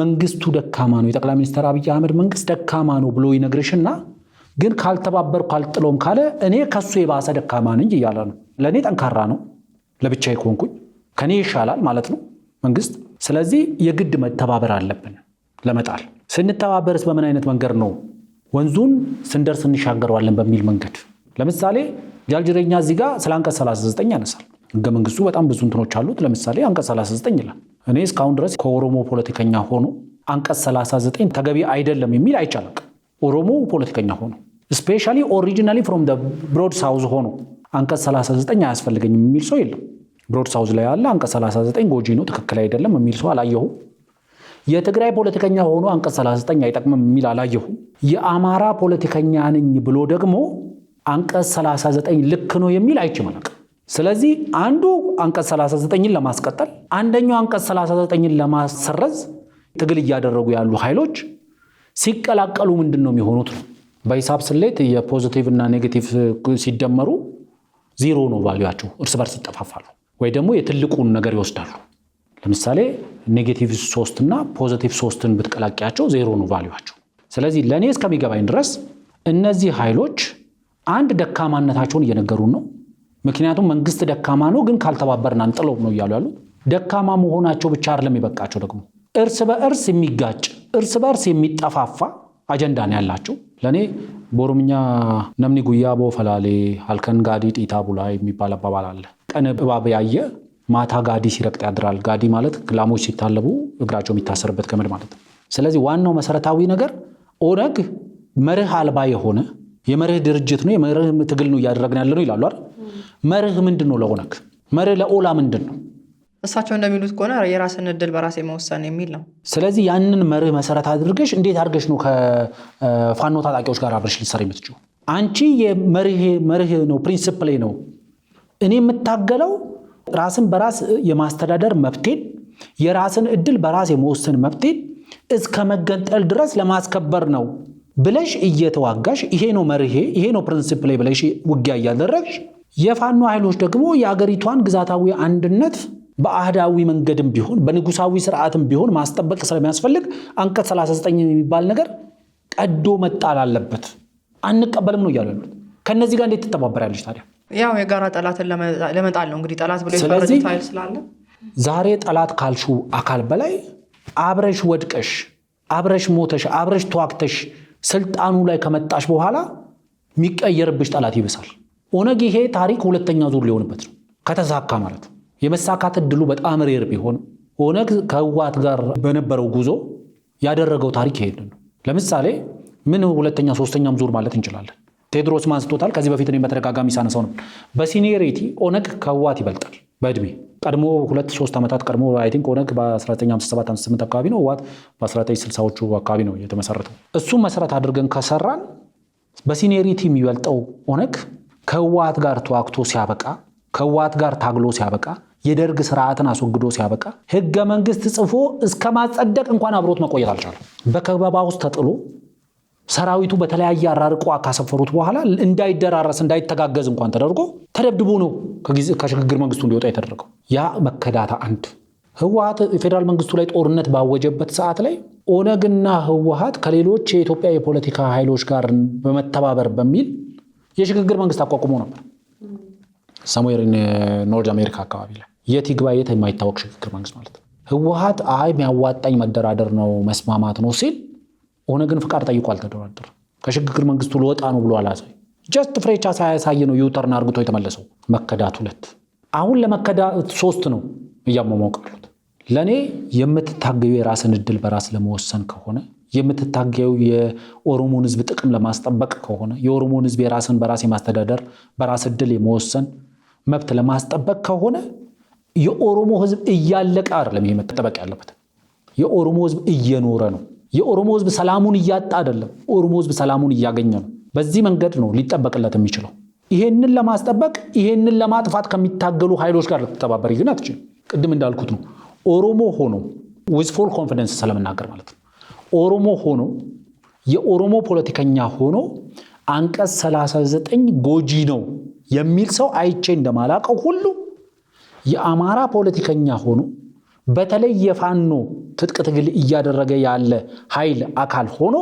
Speaker 1: መንግስቱ ደካማ ነው፣ የጠቅላይ ሚኒስትር አብይ አህመድ መንግስት ደካማ ነው ብሎ ይነግርሽና ግን ካልተባበርኩ ካልጥለውም ካለ እኔ ከሱ የባሰ ደካማ ነኝ እያለ ነው። ለእኔ ጠንካራ ነው፣ ለብቻዬ ከሆንኩኝ ከኔ ይሻላል ማለት ነው መንግስት። ስለዚህ የግድ መተባበር አለብን ለመጣል። ስንተባበርስ በምን አይነት መንገድ ነው? ወንዙን ስንደርስ እንሻገረዋለን በሚል መንገድ። ለምሳሌ ጃልጅሬኛ እዚህ ጋር ስለ አንቀጽ 39 ያነሳል። ህገ መንግስቱ በጣም ብዙ እንትኖች አሉት። ለምሳሌ አንቀጽ 39 ይላል። እኔ እስካሁን ድረስ ከኦሮሞ ፖለቲከኛ ሆኖ አንቀጽ 39 ተገቢ አይደለም የሚል አይቻልም። ኦሮሞ ፖለቲከኛ ሆኖ ስፔሻሊ ኦሪጂናሊ ፍሮም ብሮድ ሳውዝ ሆኖ አንቀጽ 39 አያስፈልገኝም የሚል ሰው የለም። ብሮድ ሳውዝ ላይ ያለ አንቀጽ 39 ጎጂ ነው፣ ትክክል አይደለም የሚል ሰው አላየሁም። የትግራይ ፖለቲከኛ ሆኖ አንቀጽ 39 አይጠቅምም የሚል አላየሁም። የአማራ ፖለቲከኛ ነኝ ብሎ ደግሞ አንቀጽ 39 ልክ ነው የሚል አይችልም። ስለዚህ አንዱ አንቀጽ 39ን ለማስቀጠል አንደኛው አንቀጽ 39ን ለማሰረዝ ትግል እያደረጉ ያሉ ኃይሎች ሲቀላቀሉ ምንድነው የሚሆኑት ነው። በሂሳብ ስሌት የፖዚቲቭ እና ኔጌቲቭ ሲደመሩ ዜሮ ነው ቫልዩአቸው፣ እርስ በርስ ይጠፋፋሉ ወይ ደግሞ የትልቁን ነገር ይወስዳሉ። ለምሳሌ ኔጌቲቭ 3 እና ፖዚቲቭ 3ን ብትቀላቂያቸው ዜሮ ነው ቫልዩአቸው። ስለዚህ ለኔ እስከሚገባኝ ድረስ እነዚህ ኃይሎች አንድ ደካማነታቸውን እየነገሩን ነው። ምክንያቱም መንግስት ደካማ ነው ግን ካልተባበርን አንጥለው ነው እያሉ ያሉት። ደካማ መሆናቸው ብቻ አይደለም ይበቃቸው፣ ደግሞ እርስ በእርስ የሚጋጭ እርስ በእርስ የሚጠፋፋ አጀንዳ ነው ያላቸው። ለኔ በኦሮምኛ ነምኒ ጉያ ቦፈላሌ ሀልከን ጋዲ ጢታ ቡላ የሚባል አባባል አለ። ቀን እባብ ያየ ማታ ጋዲ ሲረግጥ ያድራል። ጋዲ ማለት ላሞች ሲታለቡ እግራቸው የሚታሰርበት ገመድ ማለት ነው። ስለዚህ ዋናው መሰረታዊ ነገር ኦነግ መርህ አልባ የሆነ የመርህ ድርጅት ነው፣ የመርህ ትግል ነው እያደረግን ያለ ነው ይላሉ አይደል? መርህ ምንድነው ለኦነግ? መርህ ለኦላ ምንድነው?
Speaker 2: እሳቸው እንደሚሉት ከሆነ የራስን እድል በራስ የመወሰን የሚል ነው።
Speaker 1: ስለዚህ ያንን መርህ መሰረት አድርገሽ እንዴት አድርገሽ ነው ከፋኖ ታጣቂዎች ጋር አብረሽ ልትሰሪ የምትችይው? አንቺ የመርህ ነው ፕሪንሲፕል ነው። እኔ የምታገለው ራስን በራስ የማስተዳደር መብቴን የራስን እድል በራስ የመወሰን መብቴን እስከ መገንጠል ድረስ ለማስከበር ነው ብለሽ እየተዋጋሽ ይሄ ነው መርሄ ይሄ ነው ፕሪንሲፕል ብለሽ ውጊያ እያደረግሽ የፋኖ ኃይሎች ደግሞ የአገሪቷን ግዛታዊ አንድነት በአህዳዊ መንገድም ቢሆን በንጉሳዊ ስርዓትም ቢሆን ማስጠበቅ ስለሚያስፈልግ አንቀጽ 39 የሚባል ነገር ቀዶ መጣል አለበት አንቀበልም ነው እያሉት። ከነዚህ ጋር እንዴት ተተባበራለች ታዲያ?
Speaker 2: ያው የጋራ ጠላትን ለመጣል ነው እንግዲህ ጠላት ብሎ የፈረጁት ኃይል ስላለ
Speaker 1: ዛሬ ጠላት ካልሹ አካል በላይ አብረሽ ወድቀሽ አብረሽ ሞተሽ አብረሽ ተዋክተሽ ስልጣኑ ላይ ከመጣሽ በኋላ የሚቀየርብሽ ጠላት ይብሳል። ኦነግ ይሄ ታሪክ ሁለተኛ ዙር ሊሆንበት ነው ከተሳካ ማለት ነው። የመሳካት እድሉ በጣም ሬር ቢሆን ኦነግ ከህወሓት ጋር በነበረው ጉዞ ያደረገው ታሪክ ይሄንን ነው። ለምሳሌ ምን ሁለተኛ ሶስተኛም ዙር ማለት እንችላለን። ቴዎድሮስ ማንስቶታል። ከዚህ በፊት እኔ በተደጋጋሚ ሳነሳው ነው። በሲኒየሪቲ ኦነግ ከህወሓት ይበልጣል በእድሜ ቀድሞ 2-3 ዓመታት ቀድሞ አይ ቲንክ ኦነግ በ1957-58 አካባቢ ነው፣ ህወሓት በ1960ዎቹ አካባቢ ነው የተመሰረተው። እሱም መሰረት አድርገን ከሰራን በሲኒየሪቲ የሚበልጠው ኦነግ ከህወሓት ጋር ተዋክቶ ሲያበቃ ከህወሓት ጋር ታግሎ ሲያበቃ የደርግ ስርዓትን አስወግዶ ሲያበቃ ህገ መንግስት ጽፎ እስከ ማጸደቅ እንኳን አብሮት መቆየት አልቻለም። በከበባ ውስጥ ተጥሎ ሰራዊቱ በተለያየ አራርቆ ካሰፈሩት በኋላ እንዳይደራረስ እንዳይተጋገዝ እንኳን ተደርጎ ተደብድቦ ነው ከሽግግር መንግስቱ እንዲወጣ የተደረገው። ያ መከዳታ አንድ ህወሓት የፌዴራል መንግስቱ ላይ ጦርነት ባወጀበት ሰዓት ላይ ኦነግና ህወሓት ከሌሎች የኢትዮጵያ የፖለቲካ ኃይሎች ጋር በመተባበር በሚል የሽግግር መንግስት አቋቁሞ ነበር። ሰሙዌር ኖርዝ አሜሪካ አካባቢ ላይ የት ይግባ የት የማይታወቅ ሽግግር መንግስት ማለት ነው። ህወሓት የሚያዋጣኝ መደራደር ነው መስማማት ነው ሲል ኦነግን ፍቃድ ጠይቆ አልተደራደረም። ከሽግግር መንግስቱ ልወጣ ነው ብሎ አላሳይ ጀስት ፍሬቻ ሳያሳይ ነው ዩተርን አርግቶ የተመለሰው። መከዳት 2 አሁን ለመከዳት 3 ነው እያሟሟቀሉት። ለኔ የምትታገዩ የራስን እድል በራስ ለመወሰን ከሆነ የምትታገዩ የኦሮሞን ህዝብ ጥቅም ለማስጠበቅ ከሆነ የኦሮሞን ህዝብ የራስን በራስ የማስተዳደር በራስ እድል የመወሰን መብት ለማስጠበቅ ከሆነ የኦሮሞ ህዝብ እያለቀ አይደለም ይሄ መጠበቅ ያለበት። የኦሮሞ ህዝብ እየኖረ ነው። የኦሮሞ ህዝብ ሰላሙን እያጣ አይደለም። ኦሮሞ ህዝብ ሰላሙን እያገኘ ነው። በዚህ መንገድ ነው ሊጠበቅለት የሚችለው። ይሄንን ለማስጠበቅ ይሄንን ለማጥፋት ከሚታገሉ ኃይሎች ጋር ልትተባበር ግን አትችልም። ቅድም እንዳልኩት ነው ኦሮሞ ሆኖ with full confidence ስለምናገር ማለት ነው ኦሮሞ ሆኖ የኦሮሞ ፖለቲከኛ ሆኖ አንቀጽ 39 ጎጂ ነው የሚል ሰው አይቼ እንደማላቀው ሁሉ የአማራ ፖለቲከኛ ሆኖ በተለይ የፋኖ ትጥቅ ትግል እያደረገ ያለ ኃይል አካል ሆኖ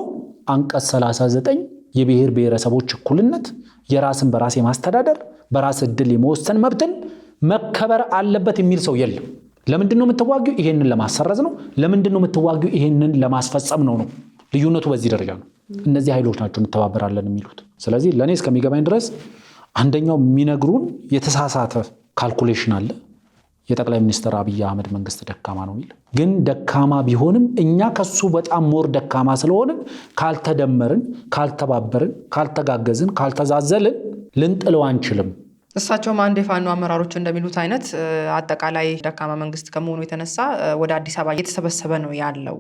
Speaker 1: አንቀጽ 39 የብሔር ብሔረሰቦች እኩልነት የራስን በራስ የማስተዳደር በራስ እድል የመወሰን መብትን መከበር አለበት የሚል ሰው የለም። ለምንድነው የምትዋጊው? ይሄንን ለማሰረዝ ነው። ለምንድነው የምትዋጊው? ይሄንን ለማስፈጸም ነው። ልዩነቱ በዚህ ደረጃ ነው። እነዚህ ኃይሎች ናቸው እንተባበራለን የሚሉት። ስለዚህ ለኔ እስከሚገባኝ ድረስ አንደኛው የሚነግሩን የተሳሳተ ካልኩሌሽን አለ። የጠቅላይ ሚኒስትር አብይ አህመድ መንግስት ደካማ ነው የሚል ግን ደካማ ቢሆንም እኛ ከሱ በጣም ሞር ደካማ ስለሆነ ካልተደመርን ካልተባበርን ካልተጋገዝን ካልተዛዘልን ልንጥለው አንችልም።
Speaker 2: እሳቸውም አንድ የፋኖ አመራሮች እንደሚሉት አይነት አጠቃላይ ደካማ መንግስት ከመሆኑ የተነሳ ወደ አዲስ አበባ እየተሰበሰበ ነው ያለው።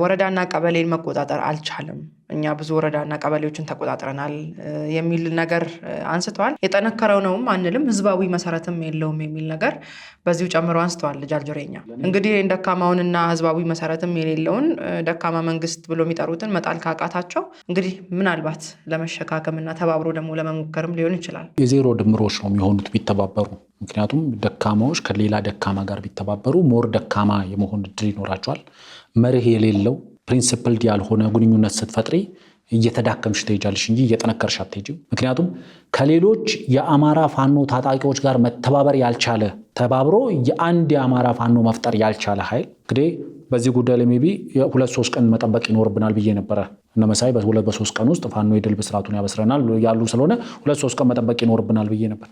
Speaker 2: ወረዳና ቀበሌን መቆጣጠር አልቻለም። እኛ ብዙ ወረዳና ቀበሌዎችን ተቆጣጥረናል የሚል ነገር አንስተዋል። የጠነከረው ነውም አንልም፣ ህዝባዊ መሰረትም የለውም የሚል ነገር በዚሁ ጨምሮ አንስተዋል። ጃልጆሬኛ እንግዲህ ደካማውንና ህዝባዊ መሰረትም የሌለውን ደካማ መንግስት ብሎ የሚጠሩትን መጣል ካቃታቸው እንግዲህ ምናልባት ለመሸካከምና ተባብሮ ደግሞ ለመሞከርም ሊሆን ይችላል።
Speaker 1: የዜሮ ድምሮች ነው የሚሆኑት ቢተባበሩ። ምክንያቱም ደካማዎች ከሌላ ደካማ ጋር ቢተባበሩ ሞር ደካማ የመሆን እድል ይኖራቸዋል። መርህ የሌለው ፕሪንሲፕልድ ያልሆነ ግንኙነት ስትፈጥሪ እየተዳከምሽ ትሄጃለሽ እንጂ እየጠነከርሽ አትሄጂም። ምክንያቱም ከሌሎች የአማራ ፋኖ ታጣቂዎች ጋር መተባበር ያልቻለ ተባብሮ የአንድ የአማራ ፋኖ መፍጠር ያልቻለ ኃይል እንግዲህ በዚህ ጉዳይ ላይ ሜቢ 2-3 ቀን መጠበቅ ይኖርብናል ብዬ ነበረ። እነመሳይ በ2-3 ቀን ውስጥ ፋኖ የድል ብስራቱን ያበስረናል ያሉ ስለሆነ 2-3 ቀን መጠበቅ ይኖርብናል ብዬ ነበር።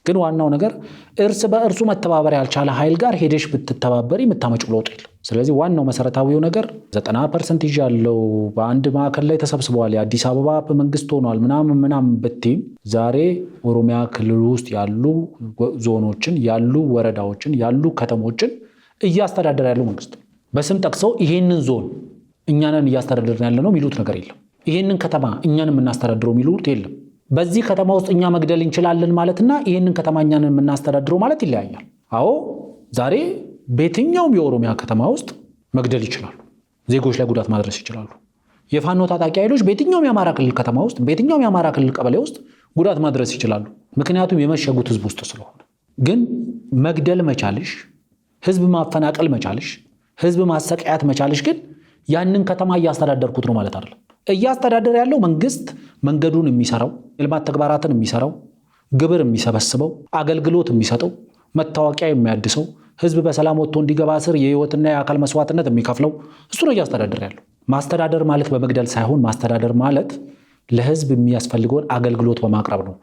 Speaker 1: ግን ዋናው ነገር እርስ በእርሱ መተባበር ያልቻለ ኃይል ጋር ሄደሽ ብትተባበሪ የምታመጪው ለውጥ የለም። ስለዚህ ዋናው መሰረታዊው ነገር 90% ይዣለው በአንድ ማዕከል ላይ ተሰብስበዋል፣ የአዲስ አበባ መንግስት ሆኗል ምናምን ብትይም ዛሬ ኦሮሚያ ክልል ውስጥ ያሉ ዞኖችን ያሉ ወረዳዎችን ያሉ ከተሞችን እያስተዳደረ ያለው መንግስት በስም ጠቅሰው ይሄንን ዞን እኛንን እያስተዳደርን ያለ ነው የሚሉት ነገር የለም። ይሄንን ከተማ እኛን የምናስተዳድረው የሚሉት የለም። በዚህ ከተማ ውስጥ እኛ መግደል እንችላለን ማለትና ይሄንን ከተማ እኛንን የምናስተዳድረው ማለት ይለያያል። አዎ ዛሬ በየትኛውም የኦሮሚያ ከተማ ውስጥ መግደል ይችላሉ፣ ዜጎች ላይ ጉዳት ማድረስ ይችላሉ። የፋኖ ታጣቂ ኃይሎች በየትኛውም የአማራ ክልል ከተማ ውስጥ በየትኛውም የአማራ ክልል ቀበሌ ውስጥ ጉዳት ማድረስ ይችላሉ። ምክንያቱም የመሸጉት ህዝብ ውስጥ ስለሆነ። ግን መግደል መቻልሽ፣ ህዝብ ማፈናቀል መቻልሽ፣ ህዝብ ማሰቃያት መቻልሽ ግን ያንን ከተማ እያስተዳደርኩት ነው ማለት አይደለም። እያስተዳደር ያለው መንግስት መንገዱን የሚሰራው፣ የልማት ተግባራትን የሚሰራው፣ ግብር የሚሰበስበው፣ አገልግሎት የሚሰጠው፣ መታወቂያ የሚያድሰው፣ ህዝብ በሰላም ወጥቶ እንዲገባ ስር የህይወትና የአካል መስዋዕትነት የሚከፍለው እሱ ነው እያስተዳደር ያለው። ማስተዳደር ማለት በመግደል ሳይሆን ማስተዳደር ማለት ለህዝብ የሚያስፈልገውን አገልግሎት በማቅረብ ነው።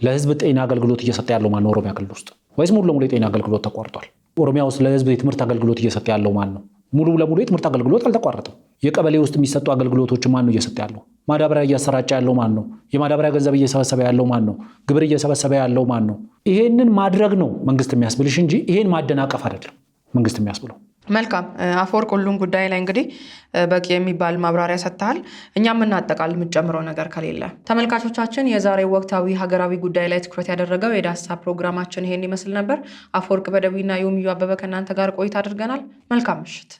Speaker 1: ለህዝብ ጤና አገልግሎት እየሰጠ ያለው ማን ነው? ኦሮሚያ ክልል ውስጥ ወይስ ሙሉ ለሙሉ የጤና አገልግሎት ተቋርጧል? ኦሮሚያ ውስጥ ለህዝብ የትምህርት አገልግሎት እየሰጠ ያለው ማን ነው? ሙሉ ለሙሉ የትምህርት አገልግሎት አልተቋረጠም። የቀበሌ ውስጥ የሚሰጡ አገልግሎቶች ማን ነው እየሰጠ ያለው? ማዳበሪያ እያሰራጨ ያለው ማን ነው? የማዳበሪያ ገንዘብ እየሰበሰበ ያለው ማን ነው? ግብር እየሰበሰበ ያለው ማን ነው? ይሄንን ማድረግ ነው መንግስት የሚያስብልሽ እንጂ ይሄን ማደናቀፍ አይደለም መንግስት የሚያስብለው።
Speaker 2: መልካም አፈወርቅ፣ ሁሉም ጉዳይ ላይ እንግዲህ በቂ የሚባል ማብራሪያ ሰጥተሃል። እኛም እናጠቃል የምትጨምረው ነገር ከሌለ። ተመልካቾቻችን፣ የዛሬው ወቅታዊ ሀገራዊ ጉዳይ ላይ ትኩረት ያደረገው የዳሰሳ ፕሮግራማችን ይሄን ይመስል ነበር። አፈወርቅ በደዊና ዮሚዩ አበበ ከእናንተ ጋር ቆይታ አድርገናል። መልካም ምሽት።